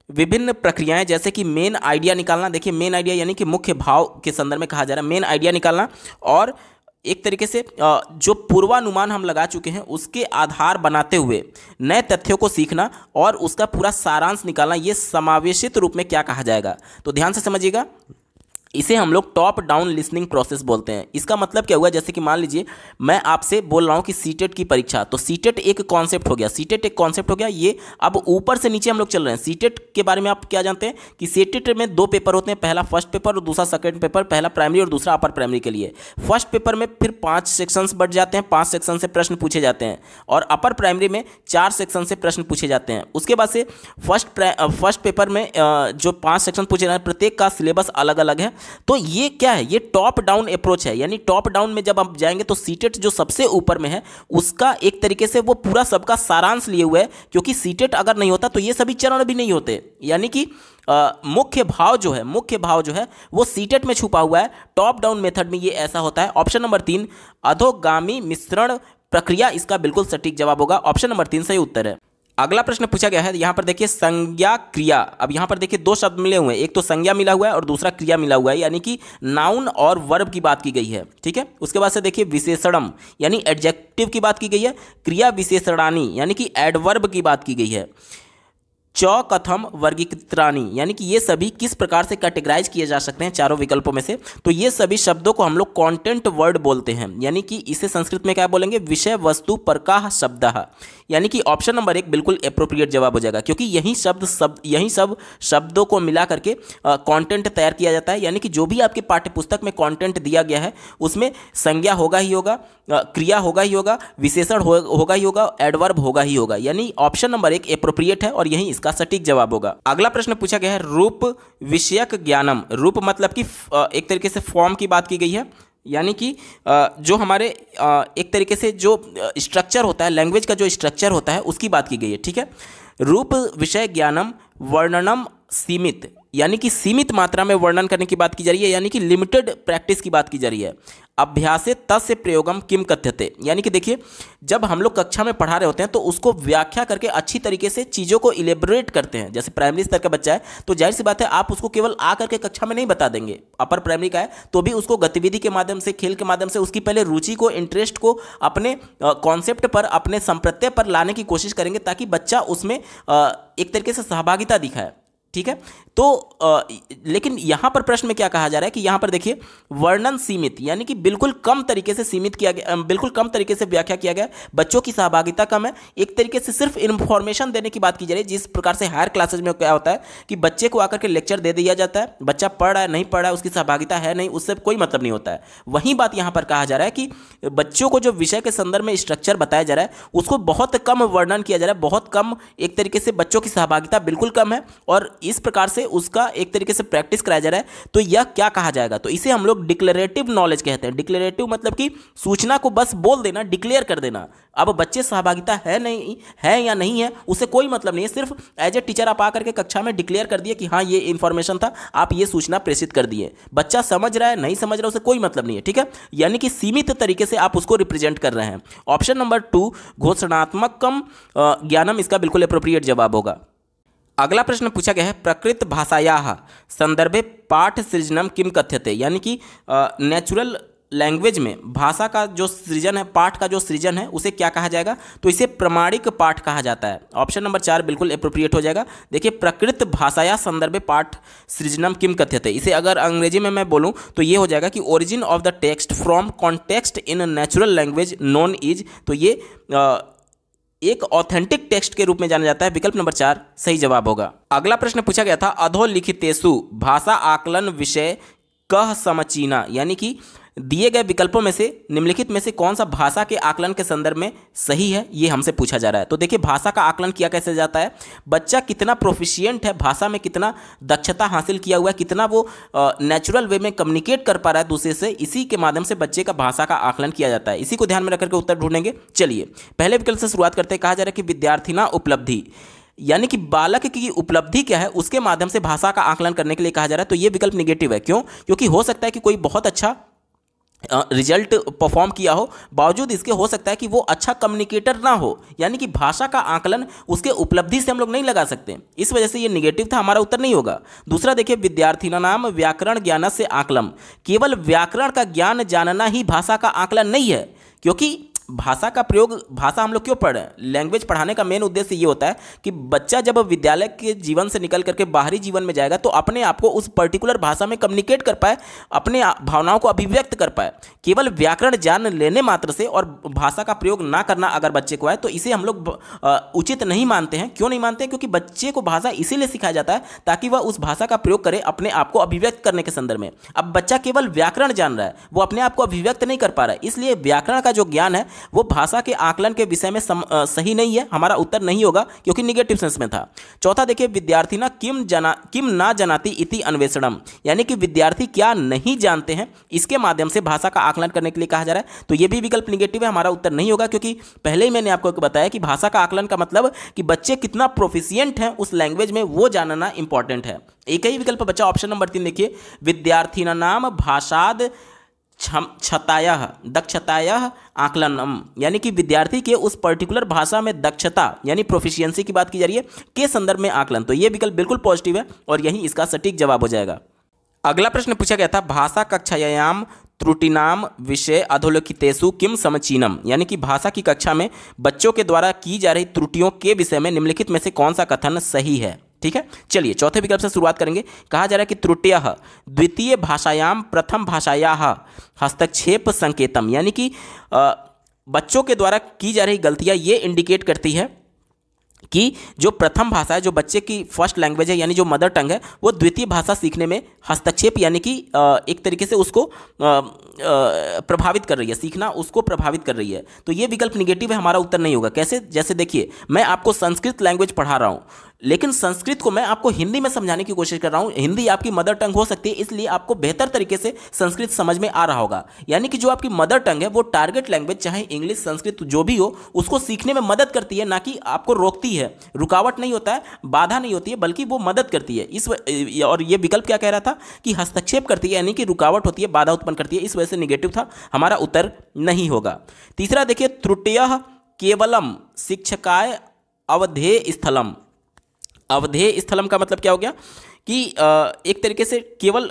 विभिन्न प्रक्रियाएं, जैसे कि मेन आइडिया निकालना, देखिए मेन आइडिया यानी कि मुख्य भाव के संदर्भ में कहा जा रहा है, मेन आइडिया निकालना, और एक तरीके से जो पूर्वानुमान हम लगा चुके हैं उसके आधार बनाते हुए नए तथ्यों को सीखना और उसका पूरा सारांश निकालना, ये समावेशित रूप में क्या कहा जाएगा। तो ध्यान से समझिएगा, इसे हम लोग टॉप डाउन लिसनिंग प्रोसेस बोलते हैं। इसका मतलब क्या हुआ, जैसे कि मान लीजिए मैं आपसे बोल रहा हूँ कि सीटेट की परीक्षा, तो सीटेट एक कॉन्सेप्ट हो गया, सीटेट एक कॉन्सेप्ट हो गया। ये अब ऊपर से नीचे हम लोग चल रहे हैं। सीटेट के बारे में आप क्या जानते हैं कि सीटेट में 2 पेपर होते हैं, पहला फर्स्ट पेपर और दूसरा सेकंड पेपर, पहला प्राइमरी और दूसरा अपर प्राइमरी के लिए। फर्स्ट पेपर में फिर 5 सेक्शंस बढ़ जाते हैं, 5 सेक्शन से प्रश्न पूछे जाते हैं, और अपर प्राइमरी में 4 सेक्शन से प्रश्न पूछे जाते हैं। उसके बाद से फर्स्ट पेपर में जो 5 सेक्शन पूछे जाते हैं, प्रत्येक का सिलेबस अलग अलग है। तो ये क्या है, ये टॉप डाउन अप्रोच है। यानी टॉप डाउन में जब आप जाएंगे तो सीटेट जो सबसे ऊपर में है उसका एक तरीके से वो पूरा सबका सारांश लिए हुए है, क्योंकि सीटेट अगर नहीं होता तो ये सभी चरण भी नहीं होते। यानी कि मुख्य भाव जो है वो सीटेट में छुपा हुआ है। टॉप डाउन मेथड में ये ऐसा होता है। ऑप्शन नंबर 3 अधोगामी मिश्रण प्रक्रिया इसका बिल्कुल सटीक जवाब होगा। ऑप्शन नंबर 3 सही उत्तर है। अगला प्रश्न पूछा गया है, यहाँ पर देखिए संज्ञा क्रिया। अब यहाँ पर देखिए 2 शब्द मिले हुए हैं, एक तो संज्ञा मिला हुआ है और दूसरा क्रिया मिला हुआ है, यानी कि नाउन और वर्ब की बात की गई है। ठीक है, उसके बाद से देखिए विशेषणम यानी एडजेक्टिव की बात की गई है, क्रिया विशेषणानी यानी कि एडवर्ब की बात की गई है। च कथम वर्गीकृतानि यानी कि ये सभी किस प्रकार से कैटेगराइज किए जा सकते हैं चारों विकल्पों में से। तो ये सभी शब्दों को हम लोग कंटेंट वर्ड बोलते हैं, यानी कि इसे संस्कृत में क्या बोलेंगे, विषय वस्तु परकाः शब्दः। यानी कि ऑप्शन नंबर 1 बिल्कुल एप्रोप्रिएट जवाब हो जाएगा, क्योंकि यही सब शब्दों को मिला करके कंटेंट तैयार किया जाता है। यानी कि जो भी आपके पाठ्य पुस्तक में कंटेंट दिया गया है उसमें संज्ञा होगा ही होगा, क्रिया होगा ही होगा, विशेषण होगा ही होगा, एडवर्ब होगा ही होगा। यानी ऑप्शन नंबर 1 एप्रोप्रिएट है और यही इसका सटीक जवाब होगा। अगला प्रश्न पूछा गया है रूप विषयक ज्ञानम। रूप मतलब कि एक तरीके से फॉर्म की बात की गई है, यानी कि जो हमारे एक तरीके से जो स्ट्रक्चर होता है, लैंग्वेज का जो स्ट्रक्चर होता है उसकी बात की गई है। ठीक है, रूप विषय ज्ञानम वर्णनम सीमित यानी कि सीमित मात्रा में वर्णन करने की बात की जा रही है, यानी कि लिमिटेड प्रैक्टिस की बात की जा रही है। अभ्यासे तस्य प्रयोगम किम कथ्यते, यानी कि देखिए जब हम लोग कक्षा में पढ़ा रहे होते हैं तो उसको व्याख्या करके अच्छी तरीके से चीज़ों को इलेबोरेट करते हैं। जैसे प्राइमरी स्तर का बच्चा है तो जाहिर सी बात है आप उसको केवल आ करके कक्षा में नहीं बता देंगे। अपर प्राइमरी का है तो भी उसको गतिविधि के माध्यम से, खेल के माध्यम से उसकी पहले रुचि को, इंटरेस्ट को अपने कॉन्सेप्ट पर, अपने संप्रत्यय पर लाने की कोशिश करेंगे, ताकि बच्चा उसमें एक तरीके से सहभागिता दिखाए। ठीक है। तो लेकिन यहां पर प्रश्न में क्या कहा जा रहा है कि यहां पर देखिए वर्णन सीमित, यानी कि बिल्कुल कम तरीके से सीमित किया गया, बिल्कुल कम तरीके से व्याख्या किया गया, बच्चों की सहभागिता कम है। एक तरीके से सिर्फ इंफॉर्मेशन देने की बात की जा रही है। जिस प्रकार से हायर क्लासेज में क्या होता है कि बच्चे को आकर के लेक्चर दे दिया जाता है, बच्चा पढ़ रहा है नहीं पढ़ रहा है, उसकी सहभागिता है नहीं, उससे कोई मतलब नहीं होता है। वही बात यहां पर कहा जा रहा है कि बच्चों को जो विषय के संदर्भ में स्ट्रक्चर बताया जा रहा है उसको बहुत कम वर्णन किया जा रहा है, बहुत कम, एक तरीके से बच्चों की सहभागिता बिल्कुल कम है, और इस प्रकार से उसका एक तरीके से प्रैक्टिस कराया जा रहा है। तो यह क्या कहा जाएगा, तो इसे हम लोग डिक्लेरेटिव नॉलेज कहते हैं। डिक्लेरेटिव मतलब कि सूचना को बस बोल देना, डिक्लेयर कर देना। अब बच्चे सहभागिता है नहीं है या नहीं है उससे कोई मतलब नहीं है, सिर्फ एज ए टीचर आप आकर के कक्षा में डिक्लेयर कर दिए कि हाँ ये इंफॉर्मेशन था, आप ये सूचना प्रेषित कर दिए। बच्चा समझ रहा है नहीं समझ रहा है उससे कोई मतलब नहीं है, ठीक है। यानी कि सीमित तरीके से आप उसको रिप्रेजेंट कर रहे हैं। ऑप्शन नंबर 2 घोषणात्मकम ज्ञानम इसका बिल्कुल एप्रोप्रिएट जवाब होगा। अगला प्रश्न पूछा गया है प्रकृत भाषायाः संदर्भे पाठ सृजनम किम कथ्यते, यानी कि नेचुरल लैंग्वेज में भाषा का जो सृजन है, पाठ का जो सृजन है उसे क्या कहा जाएगा, तो इसे प्रमाणिक पाठ कहा जाता है। ऑप्शन नंबर 4 बिल्कुल एप्रोप्रिएट हो जाएगा। देखिए प्रकृत भाषाया संदर्भे पाठ सृजनम किम कथ्यते, इसे अगर अंग्रेजी में मैं बोलूं तो ये हो जाएगा कि origin of the text from context in natural language non is, तो ये एक ऑथेंटिक टेक्स्ट के रूप में जाना जाता है। विकल्प नंबर 4 सही जवाब होगा। अगला प्रश्न पूछा गया था अधोलिखितेषु भाषा आकलन विषय कह समचीना, यानी कि दिए गए विकल्पों में से निम्नलिखित में से कौन सा भाषा के आकलन के संदर्भ में सही है, ये हमसे पूछा जा रहा है। तो देखिए भाषा का आकलन किया कैसे जाता है, बच्चा कितना प्रोफिशिएंट है, भाषा में कितना दक्षता हासिल किया हुआ है, कितना वो नेचुरल वे में कम्युनिकेट कर पा रहा है दूसरे से, इसी के माध्यम से बच्चे का भाषा का आकलन किया जाता है। इसी को ध्यान में रखकर के उत्तर ढूंढेंगे। चलिए पहले विकल्प से शुरुआत करते हैं। कहा जा रहा है कि विद्यार्थिना उपलब्धि, यानी कि बालक की उपलब्धि क्या है उसके माध्यम से भाषा का आकलन करने के लिए कहा जा रहा है। तो ये विकल्प निगेटिव है। क्यों? क्योंकि हो सकता है कि कोई बहुत अच्छा रिजल्ट परफॉर्म किया हो, बावजूद इसके हो सकता है कि वो अच्छा कम्युनिकेटर ना हो, यानी कि भाषा का आकलन उसके उपलब्धि से हम लोग नहीं लगा सकते। इस वजह से ये निगेटिव था, हमारा उत्तर नहीं होगा। दूसरा देखिए विद्यार्थिनाम व्याकरण ज्ञान से आकलम, केवल व्याकरण का ज्ञान जानना ही भाषा का आकलन नहीं है, क्योंकि भाषा का प्रयोग, भाषा हम लोग क्यों पढ़ रहे हैं, लैंग्वेज पढ़ाने का मेन उद्देश्य ये होता है कि बच्चा जब विद्यालय के जीवन से निकल करके बाहरी जीवन में जाएगा तो अपने आप को उस पर्टिकुलर भाषा में कम्युनिकेट कर पाए, अपने भावनाओं को अभिव्यक्त कर पाए। केवल व्याकरण जान लेने मात्र से और भाषा का प्रयोग ना करना अगर बच्चे को आए तो इसे हम लोग उचित नहीं मानते हैं। क्यों नहीं मानते हैं? क्योंकि बच्चे को भाषा इसीलिए सिखाया जाता है ताकि वह उस भाषा का प्रयोग करे अपने आप को अभिव्यक्त करने के संदर्भ में। अब बच्चा केवल व्याकरण जान रहा है, वो अपने आप को अभिव्यक्त नहीं कर पा रहा है, इसलिए व्याकरण का जो ज्ञान है वो भाषा के आकलन के विषय में सही नहीं है। हमारा उत्तर नहीं होगा क्योंकि निगेटिव सेंस में था। चौथा देखिए विद्यार्थिना किम ना जनाति इति अन्वेषणम, यानी कि विद्यार्थी क्या नहीं जानते हैं, इसके माध्यम से भाषा का आकलन करने के लिए कहा जा रहा है। तो यह भी विकल्प निगेटिव है, हमारा उत्तर नहीं होगा, क्योंकि पहले ही मैंने आपको बताया कि भाषा का आकलन का मतलब कि बच्चे कितना प्रोफिशिएंट हैं उस लैंग्वेज में, वो जानना इंपॉर्टेंट है। एक ही विकल्प बचा ऑप्शन नंबर 3 देखिए विद्यार्थिना नाम भाषाद क्षमतायः दक्षतायः आकलनम, यानी कि विद्यार्थी के उस पर्टिकुलर भाषा में दक्षता यानी प्रोफिशिएंसी की बात की जा रही है के संदर्भ में आकलन। तो ये विकल्प बिल्कुल पॉजिटिव है और यही इसका सटीक जवाब हो जाएगा। अगला प्रश्न पूछा गया था भाषा कक्षायाम त्रुटिनाम विषय अधोलिखितेषु किम समचीनम, यानी कि भाषा की कक्षा में बच्चों के द्वारा की जा रही त्रुटियों के विषय में निम्नलिखित में से कौन सा कथन सही है। ठीक है, चलिए चौथे विकल्प से शुरुआत करेंगे। कहा जा रहा है कि त्रुटियः द्वितीय भाषायाम प्रथम भाषायाः हस्तक्षेप संकेतम, यानी कि बच्चों के द्वारा की जा रही गलतियां ये इंडिकेट करती है कि जो प्रथम भाषा है, जो बच्चे की फर्स्ट लैंग्वेज है यानी जो मदर टंग है, वो द्वितीय भाषा सीखने में हस्तक्षेप यानी कि एक तरीके से उसको प्रभावित कर रही है, सीखना उसको प्रभावित कर रही है। तो ये विकल्प निगेटिव है, हमारा उत्तर नहीं होगा। कैसे? जैसे देखिए मैं आपको संस्कृत लैंग्वेज पढ़ा रहा हूँ, लेकिन संस्कृत को मैं आपको हिंदी में समझाने की कोशिश कर रहा हूँ। हिंदी आपकी मदर टंग हो सकती है, इसलिए आपको बेहतर तरीके से संस्कृत समझ में आ रहा होगा। यानी कि जो आपकी मदर टंग है वो टारगेट लैंग्वेज चाहे इंग्लिश संस्कृत जो भी हो उसको सीखने में मदद करती है, ना कि आपको रोकती है। रुकावट नहीं होता है, बाधा नहीं होती है, बल्कि वो मदद करती है। और ये विकल्प क्या कह रहा था कि हस्तक्षेप करती है, यानी कि रुकावट होती है, बाधा उत्पन्न करती है, इस वजह से निगेटिव था, हमारा उत्तर नहीं होगा। तीसरा देखिए त्रुटियः केवलम शिक्षकाय अवधेय स्थलम। अवधेय स्थलम का मतलब क्या हो गया कि एक तरीके से केवल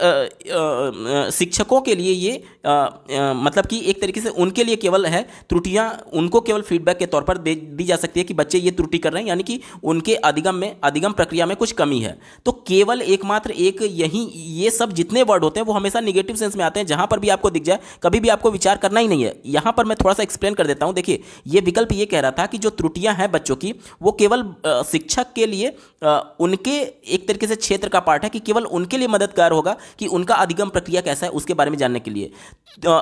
शिक्षकों के लिए ये मतलब कि एक तरीके से उनके लिए केवल है, त्रुटियां उनको केवल फीडबैक के तौर पर दी जा सकती है कि बच्चे ये त्रुटि कर रहे हैं, यानी कि उनके अधिगम प्रक्रिया में कुछ कमी है। तो केवल एकमात्र एक यही, ये सब जितने वर्ड होते हैं वो हमेशा निगेटिव सेंस में आते हैं। जहां पर भी आपको दिख जाए कभी भी आपको विचार करना ही नहीं है। यहां पर मैं थोड़ा सा एक्सप्लेन कर देता हूं। देखिए, ये विकल्प ये कह रहा था कि जो त्रुटियां हैं बच्चों की, वो केवल शिक्षक के लिए उनके एक तरीके से क्षेत्र का पार्ट है, कि केवल उनके लिए मददगार होगा कि उनका अधिगम प्रक्रिया कैसा है उसके बारे में जानने के लिए।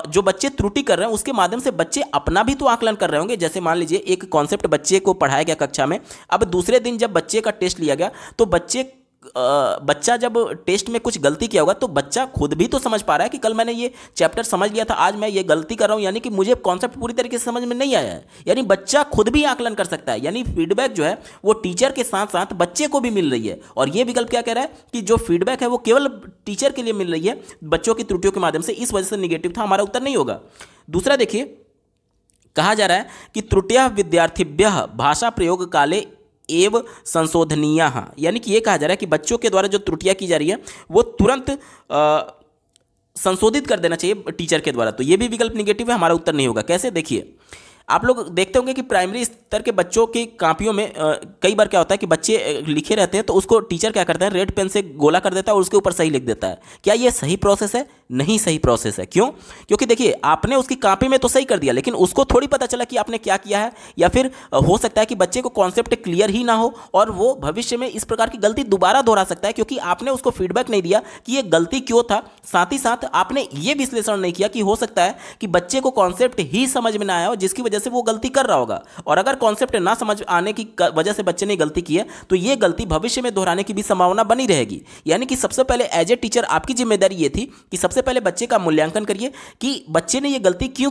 जो बच्चे त्रुटि कर रहे हैं उसके माध्यम से बच्चे अपना भी तो आकलन कर रहे होंगे। जैसे मान लीजिए एक कॉन्सेप्ट बच्चे को पढ़ाया गया कक्षा में, अब दूसरे दिन जब बच्चे का टेस्ट लिया गया तो बच्चा जब टेस्ट में कुछ गलती किया होगा तो बच्चा खुद भी तो समझ पा रहा है कि कल मैंने ये चैप्टर समझ लिया था, आज मैं ये गलती कर रहा हूं, यानी कि मुझे कॉन्सेप्ट पूरी तरीके से समझ में नहीं आया है। यानी बच्चा खुद भी आकलन कर सकता है। यानी फीडबैक जो है वो टीचर के साथ साथ बच्चे को भी मिल रही है। और ये विकल्प क्या कह रहा है कि जो फीडबैक है वो केवल टीचर के लिए मिल रही है बच्चों की त्रुटियों के माध्यम से, इस वजह से निगेटिव था, हमारा उत्तर नहीं होगा। दूसरा देखिए, कहा जा रहा है कि त्रुटियां विद्यार्थिभ्यः भाषा प्रयोग काले एवं संशोधनीय, यानी कि ये कहा जा रहा है कि बच्चों के द्वारा जो त्रुटियां की जा रही है वो तुरंत संशोधित कर देना चाहिए टीचर के द्वारा। तो ये भी विकल्प निगेटिव है, हमारा उत्तर नहीं होगा। कैसे, देखिए, आप लोग देखते होंगे कि प्राइमरी स्तर के बच्चों की कापियों में कई बार क्या होता है कि बच्चे लिखे रहते हैं तो उसको टीचर क्या करता है, रेड पेन से गोला कर देता है और उसके ऊपर सही लिख देता है। क्या ये सही प्रोसेस है? नहीं सही प्रोसेस है। क्यों? क्योंकि देखिए, आपने उसकी कॉपी में तो सही कर दिया, लेकिन उसको थोड़ी पता चला कि आपने क्या किया है। या फिर हो सकता है कि बच्चे को कॉन्सेप्ट क्लियर ही ना हो और वो भविष्य में इस प्रकार की गलती दोबारा दोहरा सकता है, क्योंकि आपने उसको फीडबैक नहीं दिया कि ये गलती क्यों था। साथ ही साथ आपने ये विश्लेषण नहीं किया कि हो सकता है कि बच्चे को कॉन्सेप्ट ही समझ में ना आया हो, जिसकी वजह से वो गलती कर रहा होगा। और अगर कॉन्सेप्ट ना समझ आने की वजह से बच्चे ने गलती की है तो ये गलती भविष्य में दोहराने की भी संभावना बनी रहेगी। यानी कि सबसे पहले एज ए टीचर आपकी जिम्मेदारी ये थी कि सबसे पहले बच्चे का मूल्यांकन करिए कि बच्चे ने ये गलती क्यों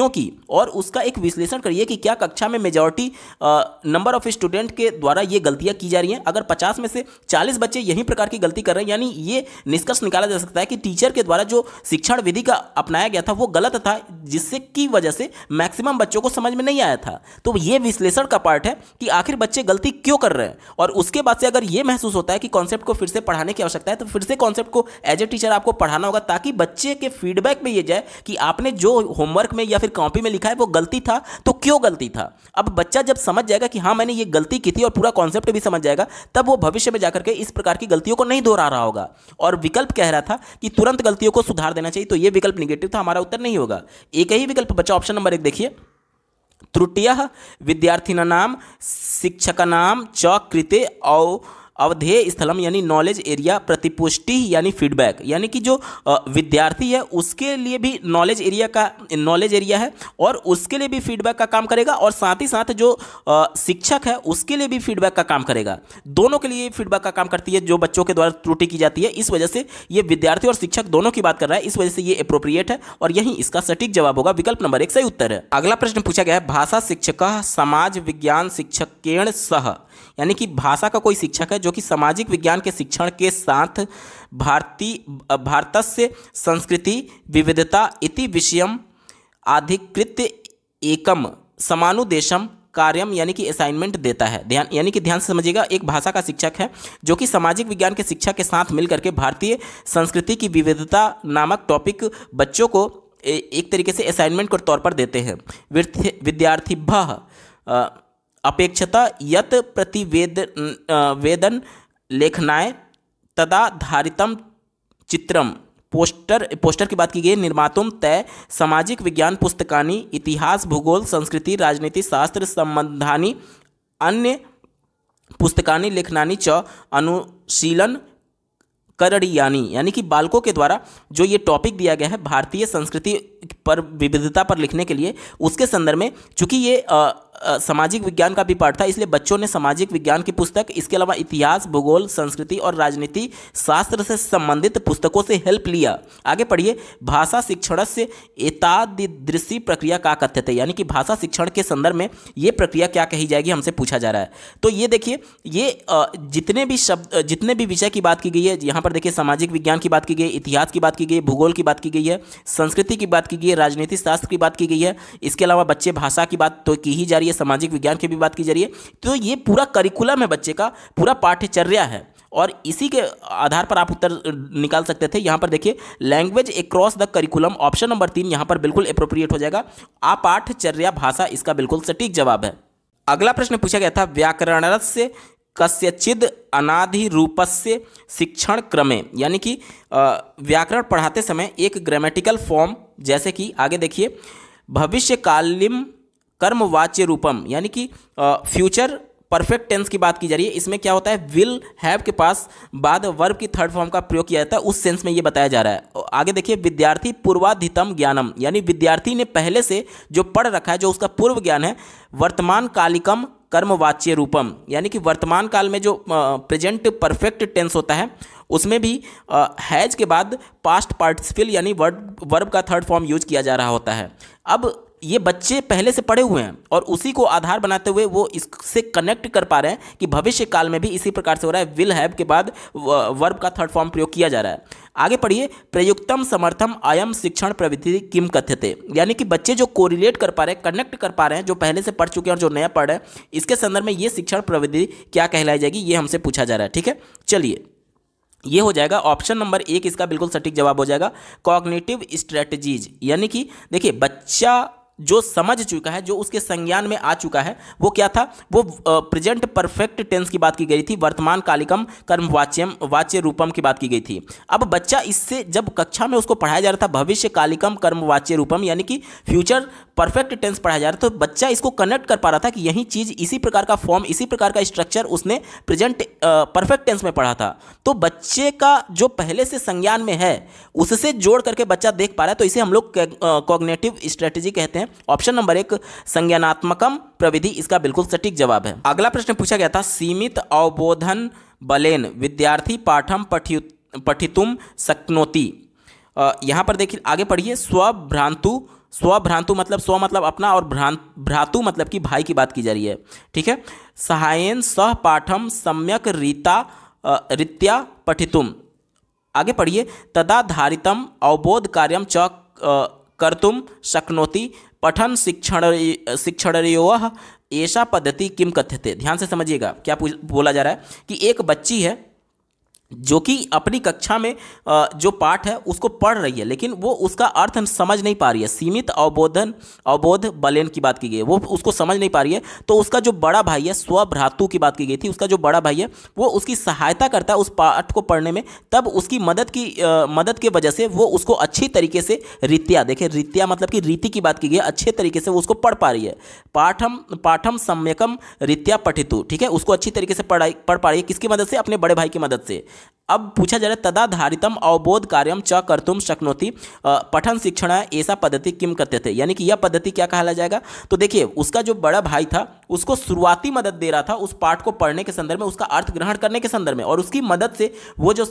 की, और उसका एक विश्लेषण करिए कि क्या कक्षा में मेजॉरिटी नंबर ऑफ स्टूडेंट के द्वारा ये गलतियां की जा रही हैं। अगर 50 में से 40 बच्चे यही प्रकार की गलती कर रहे हैं, यानी ये निष्कर्ष निकाला जा सकता है कि टीचर के द्वारा जो शिक्षण विधि का अपनाया गया था वो गलत था, जिससे की वजह से मैक्सिमम बच्चों को समझ में नहीं आया था। तो ये विश्लेषण का पार्ट है कि आखिर बच्चे गलती क्यों कर रहे हैं। और उसके बाद से अगर ये महसूस होता है कि कॉन्सेप्ट को फिर से पढ़ाने की आवश्यकता है तो फिर से कॉन्सेप्ट को एज ए टीचर आपको पढ़ाना होगा, ताकि बच्चे के फीडबैक में ये जाए कि आपने जो होमवर्क में या फिर कॉपी में लिखा है वो गलती था तो क्यों गलती था। अब बच्चा जब समझ जाएगा कि हाँ मैंने ये गलती की थी और पूरा कॉन्सेप्ट भी समझ जाएगा, तब वो भविष्य में जाकर के इस प्रकार की गलतियों को नहीं दोहरा रहा होगा। और विकल्प कह रहा था कि तुरंत गलतियों को सुधार देना चाहिए, तो ये विकल्प निगेटिव था, हमारा उत्तर नहीं होगा। एक ही विकल्प बचा, ऑप्शन नंबर 1 देखिए, त्रुटियः विद्यार्थिनां शिक्षकानां च कृते अवधेय स्थलम, यानी नॉलेज एरिया प्रतिपुष्टि यानी फीडबैक, यानी कि जो विद्यार्थी है उसके लिए भी नॉलेज एरिया है और उसके लिए भी फीडबैक का काम करेगा, और साथ ही साथ जो शिक्षक है उसके लिए भी फीडबैक का काम करेगा। दोनों के लिए फीडबैक का काम करती है जो बच्चों के द्वारा त्रुटि की जाती है। इस वजह से ये विद्यार्थी और शिक्षक दोनों की बात कर रहा है, इस वजह से ये एप्रोप्रिएट है और यही इसका सटीक जवाब होगा। विकल्प नंबर 1 सही उत्तर है। अगला प्रश्न पूछा गया है, भाषा शिक्षकः समाज विज्ञान शिक्षकेण सह, यानी कि भाषा का कोई शिक्षक है जो कि सामाजिक विज्ञान के शिक्षण के साथ भारतस्य संस्कृति विविधता इति विषयम अधिकृत्य एकम समानुदेशम कार्यम, यानी कि असाइनमेंट देता है। यानी कि ध्यान से समझिएगा, एक भाषा का शिक्षक है जो कि सामाजिक विज्ञान के शिक्षक के साथ मिलकर के भारतीय संस्कृति की विविधता नामक टॉपिक बच्चों को एक तरीके से असाइनमेंट के तौर पर देते हैं। विद्यार्थिभ्यः अपेक्षता यत प्रतिवेदन लेखनाय तदाधारितम चित्रम, पोस्टर की बात की गई, निर्मातुम तय सामाजिक विज्ञान पुस्तकानि इतिहास भूगोल संस्कृति राजनीति शास्त्र संबंधानि अन्य पुस्तकानि लेखनानि च अनुशीलन करणीयानि, यानी कि बालकों के द्वारा जो ये टॉपिक दिया गया है भारतीय संस्कृति पर विविधता पर लिखने के लिए, उसके संदर्भ में चूंकि ये सामाजिक विज्ञान का भी पार्ट था, इसलिए बच्चों ने सामाजिक विज्ञान की पुस्तक, इसके अलावा इतिहास भूगोल संस्कृति और राजनीति शास्त्र से संबंधित पुस्तकों से हेल्प लिया। आगे पढ़िए, भाषा शिक्षण से एतादृशी प्रक्रिया का कथ्यते, यानी कि भाषा शिक्षण के संदर्भ में ये प्रक्रिया क्या कही जाएगी हमसे पूछा जा रहा है। तो ये देखिए, ये जितने भी विषय की बात की गई है, यहाँ पर देखिए सामाजिक विज्ञान की बात की गई, इतिहास की बात की गई, भूगोल की बात की गई है, संस्कृति की बात की गई है, राजनीति शास्त्र की बात की गई है, इसके अलावा बच्चे भाषा की बात तो की ही जा रही है, सामाजिक विज्ञान की भी बात की जा रही है। तो ये पूरा करिकुलम है, बच्चे का पूरा पाठ्यचर्या है। और इसी के आधार पर आप उत्तर निकाल सकते थे। यहाँ पर देखिए language across the curriculum, option number 3 यहाँ पर बिल्कुल अप्रोप्रिएट हो जाएगा। आपाठचर्या भाषा इसका बिल्कुल सटीक जवाब है। अगला प्रश्न पूछा गया था व्याकरणस्य कस्यचिद अनाधिरूपस्य शिक्षण क्रमे, यानी कि व्याकरण पढ़ाते समय एक ग्रामेटिकल फॉर्म, जैसे कि आगे देखिए भविष्यकालीन कर्मवाच्य रूपम, यानी कि फ्यूचर परफेक्ट टेंस की बात की जा रही है। इसमें क्या होता है, विल हैव के पास बाद वर्ब की थर्ड फॉर्म का प्रयोग किया जाता है, उस सेंस में ये बताया जा रहा है। आगे देखिए विद्यार्थी पूर्वाधितम ज्ञानम, यानी विद्यार्थी ने पहले से जो पढ़ रखा है, जो उसका पूर्व ज्ञान है। वर्तमान कालिकम कर्मवाच्य रूपम, यानी कि वर्तमान काल में जो प्रेजेंट परफेक्ट टेंस होता है उसमें भी हैज के बाद पास्ट पार्टिसिपल यानी वर्ब का थर्ड फॉर्म यूज किया जा रहा होता है। अब ये बच्चे पहले से पढ़े हुए हैं और उसी को आधार बनाते हुए वो इससे कनेक्ट कर पा रहे हैं कि भविष्य काल में भी इसी प्रकार से हो रहा है, विल हैव के बाद वर्ब का थर्ड फॉर्म प्रयोग किया जा रहा है। आगे पढ़िए प्रयुक्तम समर्थम अयम शिक्षण प्रवृत्ति किम कथ्यते, यानी कि बच्चे जो कोरिलेट कर पा रहे हैं, कनेक्ट कर पा रहे हैं, जो पहले से पढ़ चुके हैं और जो नया पढ़ रहे हैं, इसके संदर्भ में ये शिक्षण प्रवृत्ति क्या कहलाई जाएगी, ये हमसे पूछा जा रहा है। ठीक है, चलिए ये हो जाएगा ऑप्शन नंबर 1 इसका बिल्कुल सटीक जवाब हो जाएगा कॉग्निटिव स्ट्रेटजीज, यानी कि देखिए बच्चा जो समझ चुका है, जो उसके संज्ञान में आ चुका है, वो क्या था, वो प्रेजेंट परफेक्ट टेंस की बात की गई थी, वर्तमान कालिकम कर्मवाच्यम वाच्य रूपम की बात की गई थी। अब बच्चा इससे जब कक्षा में उसको पढ़ाया जा रहा था भविष्य कालिकम कर्मवाच्य रूपम, यानी कि फ्यूचर परफेक्ट टेंस पढ़ाया जा रहा था, तो बच्चा इसको कनेक्ट कर पा रहा था कि यही चीज़, इसी प्रकार का फॉर्म, इसी प्रकार का स्ट्रक्चर उसने प्रेजेंट परफेक्ट टेंस में पढ़ा था। तो बच्चे का जो पहले से संज्ञान में है उससे जोड़ करके बच्चा देख पा रहा है, तो इसे हम लोग कॉग्निटिव स्ट्रेटजी कहते हैं। ऑप्शन नंबर 1 संज्ञानात्मकम प्रविधि इसका बिल्कुल सटीक जवाब है। अगला प्रश्न पूछा गया था सीमित अवबोधन बलेन विद्यार्थी पाठम पठितुम शक्नोति। यहाँ पर देखिए आगे पढ़िए स्वभ्रांतु, स्वभ्रांतु मतलब स्व मतलब अपना और भ्रातु मतलब कि भाई की बात की जा रही है। ठीक है, सहायन सह पाठम सम्यक रीत्या पठितुम। आगे पढ़िए तदाधारितम अवबोध कार्यम च कर्तुम शक्नोति पठन शिक्षणयोः एषा पद्धति किम कथ्यते। ध्यान से समझिएगा क्या बोला जा रहा है कि एक बच्ची है जो कि अपनी कक्षा में जो पाठ है उसको पढ़ रही है, लेकिन वो उसका अर्थ समझ नहीं पा रही है। सीमित अवबोध बलेन की बात की गई है, वो उसको समझ नहीं पा रही है। तो उसका जो बड़ा भाई है, स्वभ्रातु की बात की गई थी, उसका जो बड़ा भाई है वो उसकी सहायता करता है उस पाठ को पढ़ने में। तब उसकी मदद की वजह से वो उसको अच्छी तरीके से रीत्या, देखिए रीत्या मतलब कि रीति की बात की गई है, अच्छे तरीके से वो उसको पढ़ पा रही है। पाठम सम्यकम रीत्या पठितु, ठीक है, उसको अच्छी तरीके से पढ़ पा रही है, किसकी मदद से, अपने बड़े भाई की मदद से। अब पूछा जा रहा है तदाधारितम अवबोध कार्यम च कर्तुम शक्नोति पठन शिक्षण ऐसा पद्धति किम कथ्यते, यानी कि यह पद्धति क्या कहला जाएगा। तो देखिए उसका जो बड़ा भाई था उसको शुरुआती मदद दे रहा था उस पाठ को पढ़ने के संदर्भ में, उसका अर्थ ग्रहण करने के संदर्भ में, और उसकी मदद से वो जो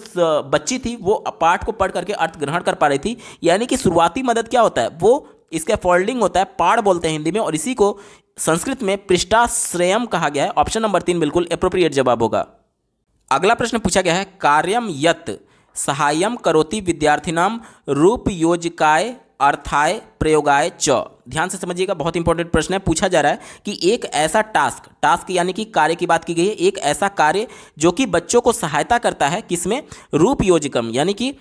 बच्ची थी वो पाठ को पढ़ करके अर्थ ग्रहण कर पा रही थी। यानी कि शुरुआती मदद क्या होता है, वो इसका फोल्डिंग होता है, पाठ बोलते हैं हिंदी में, और इसी को संस्कृत में पृष्ठाश्रयम कहा गया है। ऑप्शन नंबर 3 बिल्कुल अप्रोप्रिएट जवाब होगा। अगला प्रश्न पूछा गया है कार्यम यत सहायम करोति विद्यार्थिनाम रूप योजकाय अर्थाय प्रयोगाय च। ध्यान से समझिएगा, बहुत इंपॉर्टेंट प्रश्न है। पूछा जा रहा है कि एक ऐसा टास्क यानी कि कार्य की बात की गई है, एक ऐसा कार्य जो कि बच्चों को सहायता करता है किसमें, रूप योजकम, यानी कि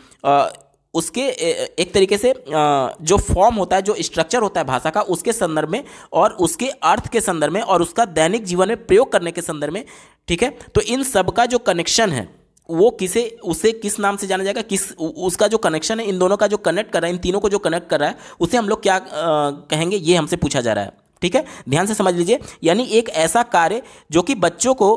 उसके एक तरीके से जो फॉर्म होता है, जो स्ट्रक्चर होता है भाषा का, उसके संदर्भ में और उसके अर्थ के संदर्भ में और उसका दैनिक जीवन में प्रयोग करने के संदर्भ में। ठीक है, तो इन सब का जो कनेक्शन है वो उसे किस नाम से जाना जाएगा, उसका जो कनेक्शन है, इन दोनों का जो कनेक्ट कर रहा है, इन तीनों को जो कनेक्ट कर रहा है, उसे हम लोग क्या कहेंगे, ये हमसे पूछा जा रहा है। ठीक है, ध्यान से समझ लीजिए, यानी एक ऐसा कार्य जो कि बच्चों को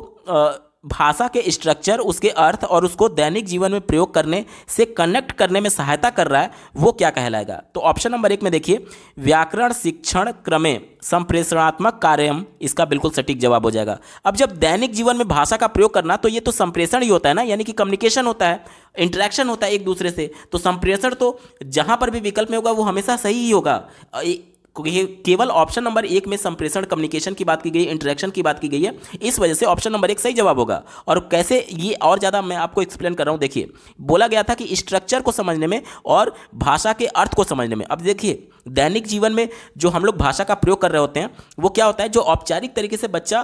भाषा के स्ट्रक्चर, उसके अर्थ और उसको दैनिक जीवन में प्रयोग करने से कनेक्ट करने में सहायता कर रहा है, वो क्या कहलाएगा। तो ऑप्शन नंबर 1 में देखिए व्याकरण शिक्षण क्रमे संप्रेषणात्मक कार्यम इसका बिल्कुल सटीक जवाब हो जाएगा। अब जब दैनिक जीवन में भाषा का प्रयोग करना, तो ये तो संप्रेषण ही होता है ना, यानी कि कम्युनिकेशन होता है, इंटरेक्शन होता है एक दूसरे से। तो संप्रेषण तो जहां पर भी विकल्प में होगा वो हमेशा सही ही होगा। केवल ऑप्शन नंबर 1 में संप्रेषण कम्युनिकेशन की बात की गई, इंटरेक्शन की बात की गई है, इस वजह से ऑप्शन नंबर 1 सही जवाब होगा। और कैसे, ये और ज़्यादा मैं आपको एक्सप्लेन कर रहा हूँ। देखिए, बोला गया था कि स्ट्रक्चर को समझने में और भाषा के अर्थ को समझने में। अब देखिए, दैनिक जीवन में जो हम लोग भाषा का प्रयोग कर रहे होते हैं वो क्या होता है, जो औपचारिक तरीके से बच्चा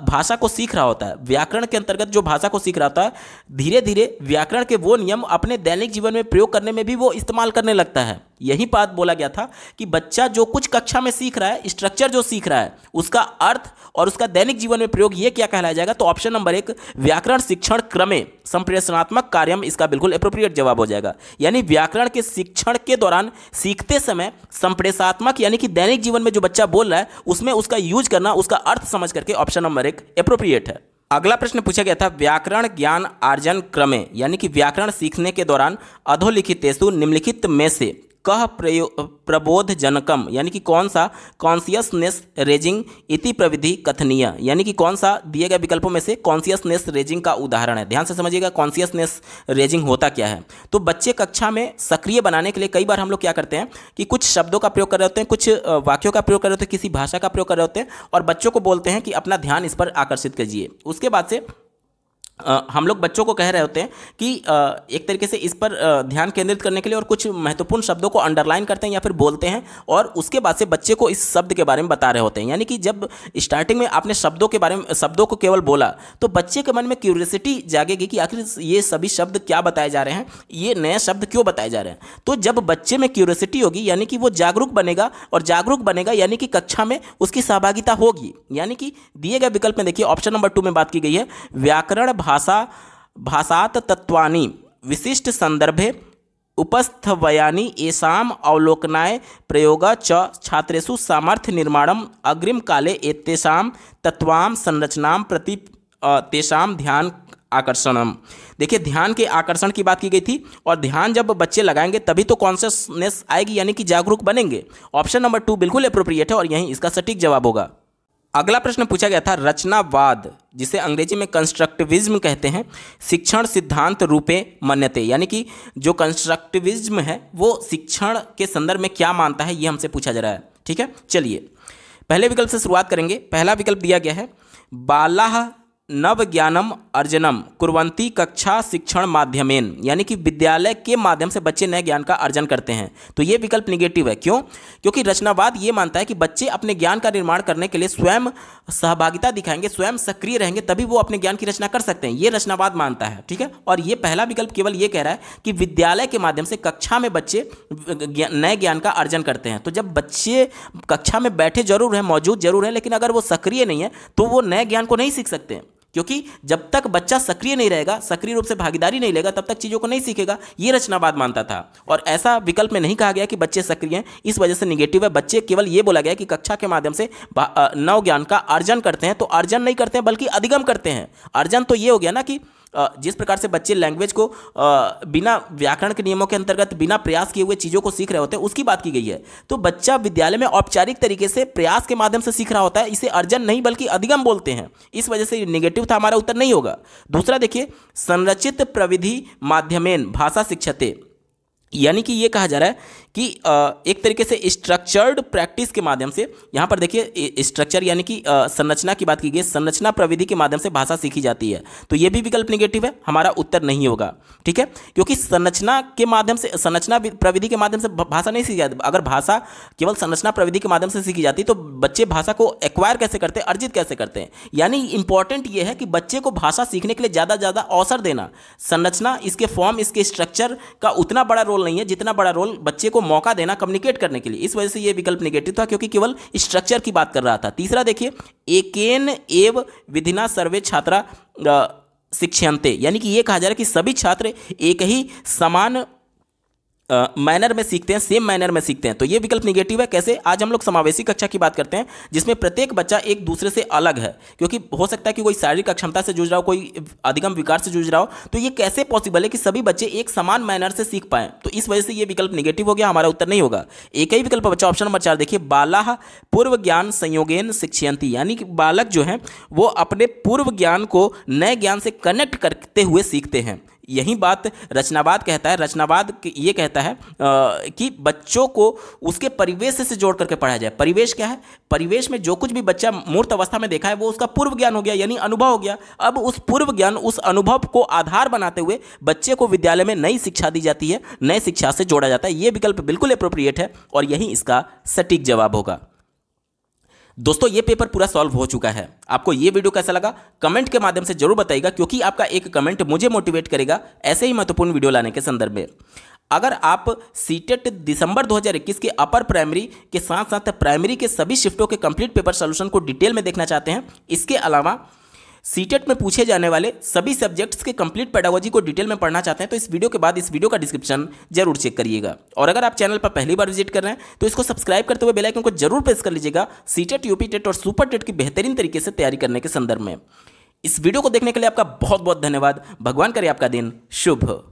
भाषा को सीख रहा होता है, व्याकरण के अंतर्गत जो भाषा को सीख रहा होता है, धीरे धीरे व्याकरण के वो नियम अपने दैनिक जीवन में प्रयोग करने में भी वो इस्तेमाल करने लगता है। यही बात बोला गया था कि बच्चा जो कुछ कक्षा में सीख रहा है, स्ट्रक्चर जो सीख रहा है, उसका अर्थ और उसका दैनिक जीवन में प्रयोग, ये क्या कहलाया जाएगा? तो ऑप्शन नंबर 1 व्याकरण शिक्षण क्रमे संप्रेषणात्मक कार्यम इसका बिल्कुल एप्रोप्रिएट जवाब हो जाएगा। यानी व्याकरण के शिक्षण के दौरान सीखते समय संप्रेषणात्मक यानी कि दैनिक जीवन में जो बच्चा बोल रहा है उसमें उसका यूज करना, उसका अर्थ समझ करके ऑप्शन नंबर 1 एप्रोप्रिएट है। अगला प्रश्न पूछा गया था, व्याकरण ज्ञान अर्जन क्रमे यानी कि व्याकरण सीखने के दौरान अधोलिखितेषु निम्नलिखित में से कह प्रबोध जनकम यानी कि कौन सा कॉन्सियसनेस रेजिंग इति प्रविधि कथनीय, यानी कि कौन सा दिए गए विकल्पों में से कॉन्सियसनेस रेजिंग का उदाहरण है। ध्यान से समझिएगा, कॉन्सियसनेस रेजिंग होता क्या है। तो बच्चे कक्षा में सक्रिय बनाने के लिए कई बार हम लोग क्या करते हैं कि कुछ शब्दों का प्रयोग कर रहे होते हैं, कुछ वाक्यों का प्रयोग कर रहे होते हैं, किसी भाषा का प्रयोग कर रहे होते हैं और बच्चों को बोलते हैं कि अपना ध्यान इस पर आकर्षित कीजिए। उसके बाद से हम लोग बच्चों को कह रहे होते हैं कि एक तरीके से इस पर ध्यान केंद्रित करने के लिए और कुछ महत्वपूर्ण शब्दों को अंडरलाइन करते हैं या फिर बोलते हैं और उसके बाद से बच्चे को इस शब्द के बारे में बता रहे होते हैं। यानी कि जब स्टार्टिंग में आपने शब्दों के बारे में, शब्दों को केवल बोला तो बच्चे के मन में क्यूरियोसिटी जागेगी कि आखिर ये सभी शब्द क्या बताए जा रहे हैं, ये नए शब्द क्यों बताए जा रहे हैं। तो जब बच्चे में क्यूरियोसिटी होगी यानी कि वो जागरूक बनेगा और जागरूक बनेगा यानी कि कक्षा में उसकी सहभागिता होगी। यानी कि दिए गए विकल्प में देखिए ऑप्शन नंबर 2 में बात की गई है, व्याकरण भाषात तत्वानि विशिष्ट संदर्भे उपस्थवयानि येषाम् अवलोकनाय प्रयोग च छात्रेषु सामर्थ्य निर्माणम अग्रिम काले एतेषां तत्वां संरचनां प्रति तेषां ध्यान आकर्षणम। देखिए, ध्यान के आकर्षण की बात की गई थी और ध्यान जब बच्चे लगाएंगे तभी तो कॉन्शियसनेस आएगी यानी कि जागरूक बनेंगे। ऑप्शन नंबर 2 बिल्कुल एप्रोप्रिएट है और यही इसका सटीक जवाब होगा। अगला प्रश्न पूछा गया था, रचनावाद जिसे अंग्रेजी में कंस्ट्रक्टिविज्म कहते हैं, शिक्षण सिद्धांत रूपे मन्यते, यानी कि जो कंस्ट्रक्टिविज्म है वो शिक्षण के संदर्भ में क्या मानता है, ये हमसे पूछा जा रहा है। ठीक है, चलिए पहले विकल्प से शुरुआत करेंगे। पहला विकल्प दिया गया है, बालाह नव ज्ञानम अर्जनम कुर्वन्ति कक्षा शिक्षण माध्यमेन, यानी कि विद्यालय के माध्यम से बच्चे नए ज्ञान का अर्जन करते हैं। तो ये विकल्प निगेटिव है। क्यों? क्योंकि रचनावाद ये मानता है कि बच्चे अपने ज्ञान का निर्माण करने के लिए स्वयं सहभागिता दिखाएंगे, स्वयं सक्रिय रहेंगे, तभी वो अपने ज्ञान की रचना कर सकते हैं। ये रचनावाद मानता है। ठीक है, और ये पहला विकल्प केवल ये कह रहा है कि विद्यालय के माध्यम से कक्षा में बच्चे नए ज्ञान का अर्जन करते हैं। तो जब बच्चे कक्षा में बैठे जरूर है, मौजूद जरूर है, लेकिन अगर वो सक्रिय नहीं है तो वो नए ज्ञान को नहीं सीख सकते हैं। क्योंकि जब तक बच्चा सक्रिय नहीं रहेगा, सक्रिय रूप से भागीदारी नहीं लेगा, तब तक चीज़ों को नहीं सीखेगा। ये रचनावाद मानता था और ऐसा विकल्प में नहीं कहा गया कि बच्चे सक्रिय हैं, इस वजह से निगेटिव है। बच्चे केवल ये बोला गया कि कक्षा के माध्यम से नव ज्ञान का अर्जन करते हैं। तो अर्जन नहीं करते हैं बल्कि अधिगम करते हैं। अर्जन तो ये हो गया ना कि जिस प्रकार से बच्चे लैंग्वेज को बिना व्याकरण के नियमों के अंतर्गत बिना प्रयास किए हुए चीज़ों को सीख रहे होते हैं, उसकी बात की गई है। तो बच्चा विद्यालय में औपचारिक तरीके से प्रयास के माध्यम से सीख रहा होता है, इसे अर्जन नहीं बल्कि अधिगम बोलते हैं। इस वजह से निगेटिव था, हमारा उत्तर नहीं होगा। दूसरा देखिए, संरचित प्रविधि माध्यमेन भाषा शिक्षते, यानी कि ये कहा जा रहा है कि एक तरीके से स्ट्रक्चर्ड प्रैक्टिस के माध्यम से, यहाँ पर देखिए स्ट्रक्चर यानी कि संरचना की बात की गई, संरचना प्रविधि के माध्यम से भाषा सीखी जाती है। तो ये भी विकल्प निगेटिव है, हमारा उत्तर नहीं होगा। ठीक है, क्योंकि संरचना के माध्यम से, संरचना प्रविधि के माध्यम से भाषा नहीं सीखी जाती। अगर भाषा केवल संरचना प्रविधि के माध्यम से सीखी जाती तो बच्चे भाषा को एक्वायर कैसे करते हैं, अर्जित कैसे करते हैं। यानी इंपॉर्टेंट ये है कि बच्चे को भाषा सीखने के लिए ज़्यादा ज़्यादा अवसर देना। संरचना, इसके फॉर्म, इसके स्ट्रक्चर का उतना बड़ा रोल नहीं है जितना बड़ा रोल बच्चे को मौका देना कम्युनिकेट करने के लिए। इस वजह से यह विकल्प नेगेटिव था, क्योंकि केवल स्ट्रक्चर की बात कर रहा था। तीसरा देखिए, एकेन एव विधिना सर्वे छात्रा शिक्ष्यन्ते, यानी कि यह कहा जा रहा है कि सभी छात्र एक ही समान मैनर में सीखते हैं, सेम मैनर में सीखते हैं। तो ये विकल्प निगेटिव है। कैसे? आज हम लोग समावेशी कक्षा की बात करते हैं जिसमें प्रत्येक बच्चा एक दूसरे से अलग है, क्योंकि हो सकता है कि कोई शारीरिक अक्षमता से जूझ रहा हो, कोई अधिगम विकार से जूझ रहा हो। तो ये कैसे पॉसिबल है कि सभी बच्चे एक समान मैनर से सीख पाएं? तो इस वजह से ये विकल्प निगेटिव हो गया, हमारा उत्तर नहीं होगा। एक ही विकल्प बच्चा ऑप्शन नंबर 4 देखिए, बालाह पूर्व ज्ञान संयोगेन शिक्षयन्ति, यानी कि बालक जो है वो अपने पूर्व ज्ञान को नए ज्ञान से कनेक्ट करते हुए सीखते हैं। यही बात रचनावाद कहता है। रचनावाद ये कहता है कि बच्चों को उसके परिवेश से जोड़ करके पढ़ाया जाए। परिवेश क्या है? परिवेश में जो कुछ भी बच्चा मूर्त अवस्था में देखा है वो उसका पूर्व ज्ञान हो गया, यानी अनुभव हो गया। अब उस पूर्व ज्ञान, उस अनुभव को आधार बनाते हुए बच्चे को विद्यालय में नई शिक्षा दी जाती है, नई शिक्षा से जोड़ा जाता है। यह विकल्प बिल्कुल एप्रोप्रिएट है और यही इसका सटीक जवाब होगा। दोस्तों, ये पेपर पूरा सॉल्व हो चुका है। आपको ये वीडियो कैसा लगा कमेंट के माध्यम से जरूर बताइएगा, क्योंकि आपका एक कमेंट मुझे मोटिवेट करेगा ऐसे ही महत्वपूर्ण वीडियो लाने के संदर्भ में। अगर आप सीटेट दिसंबर 2021 के अपर प्राइमरी के साथ साथ प्राइमरी के सभी शिफ्टों के कंप्लीट पेपर सॉल्यूशन को डिटेल में देखना चाहते हैं, इसके अलावा सीटेट में पूछे जाने वाले सभी सब्जेक्ट्स के कंप्लीट पेडागोजी को डिटेल में पढ़ना चाहते हैं, तो इस वीडियो के बाद इस वीडियो का डिस्क्रिप्शन जरूर चेक करिएगा। और अगर आप चैनल पर पहली बार विजिट कर रहे हैं तो इसको सब्सक्राइब करते हुए बेल आइकन को जरूर प्रेस कर लीजिएगा, सीटेट, यूपी टेट और सुपर टेट की बेहतरीन तरीके से तैयारी करने के संदर्भ में। इस वीडियो को देखने के लिए आपका बहुत बहुत धन्यवाद। भगवान करे आपका दिन शुभ हो।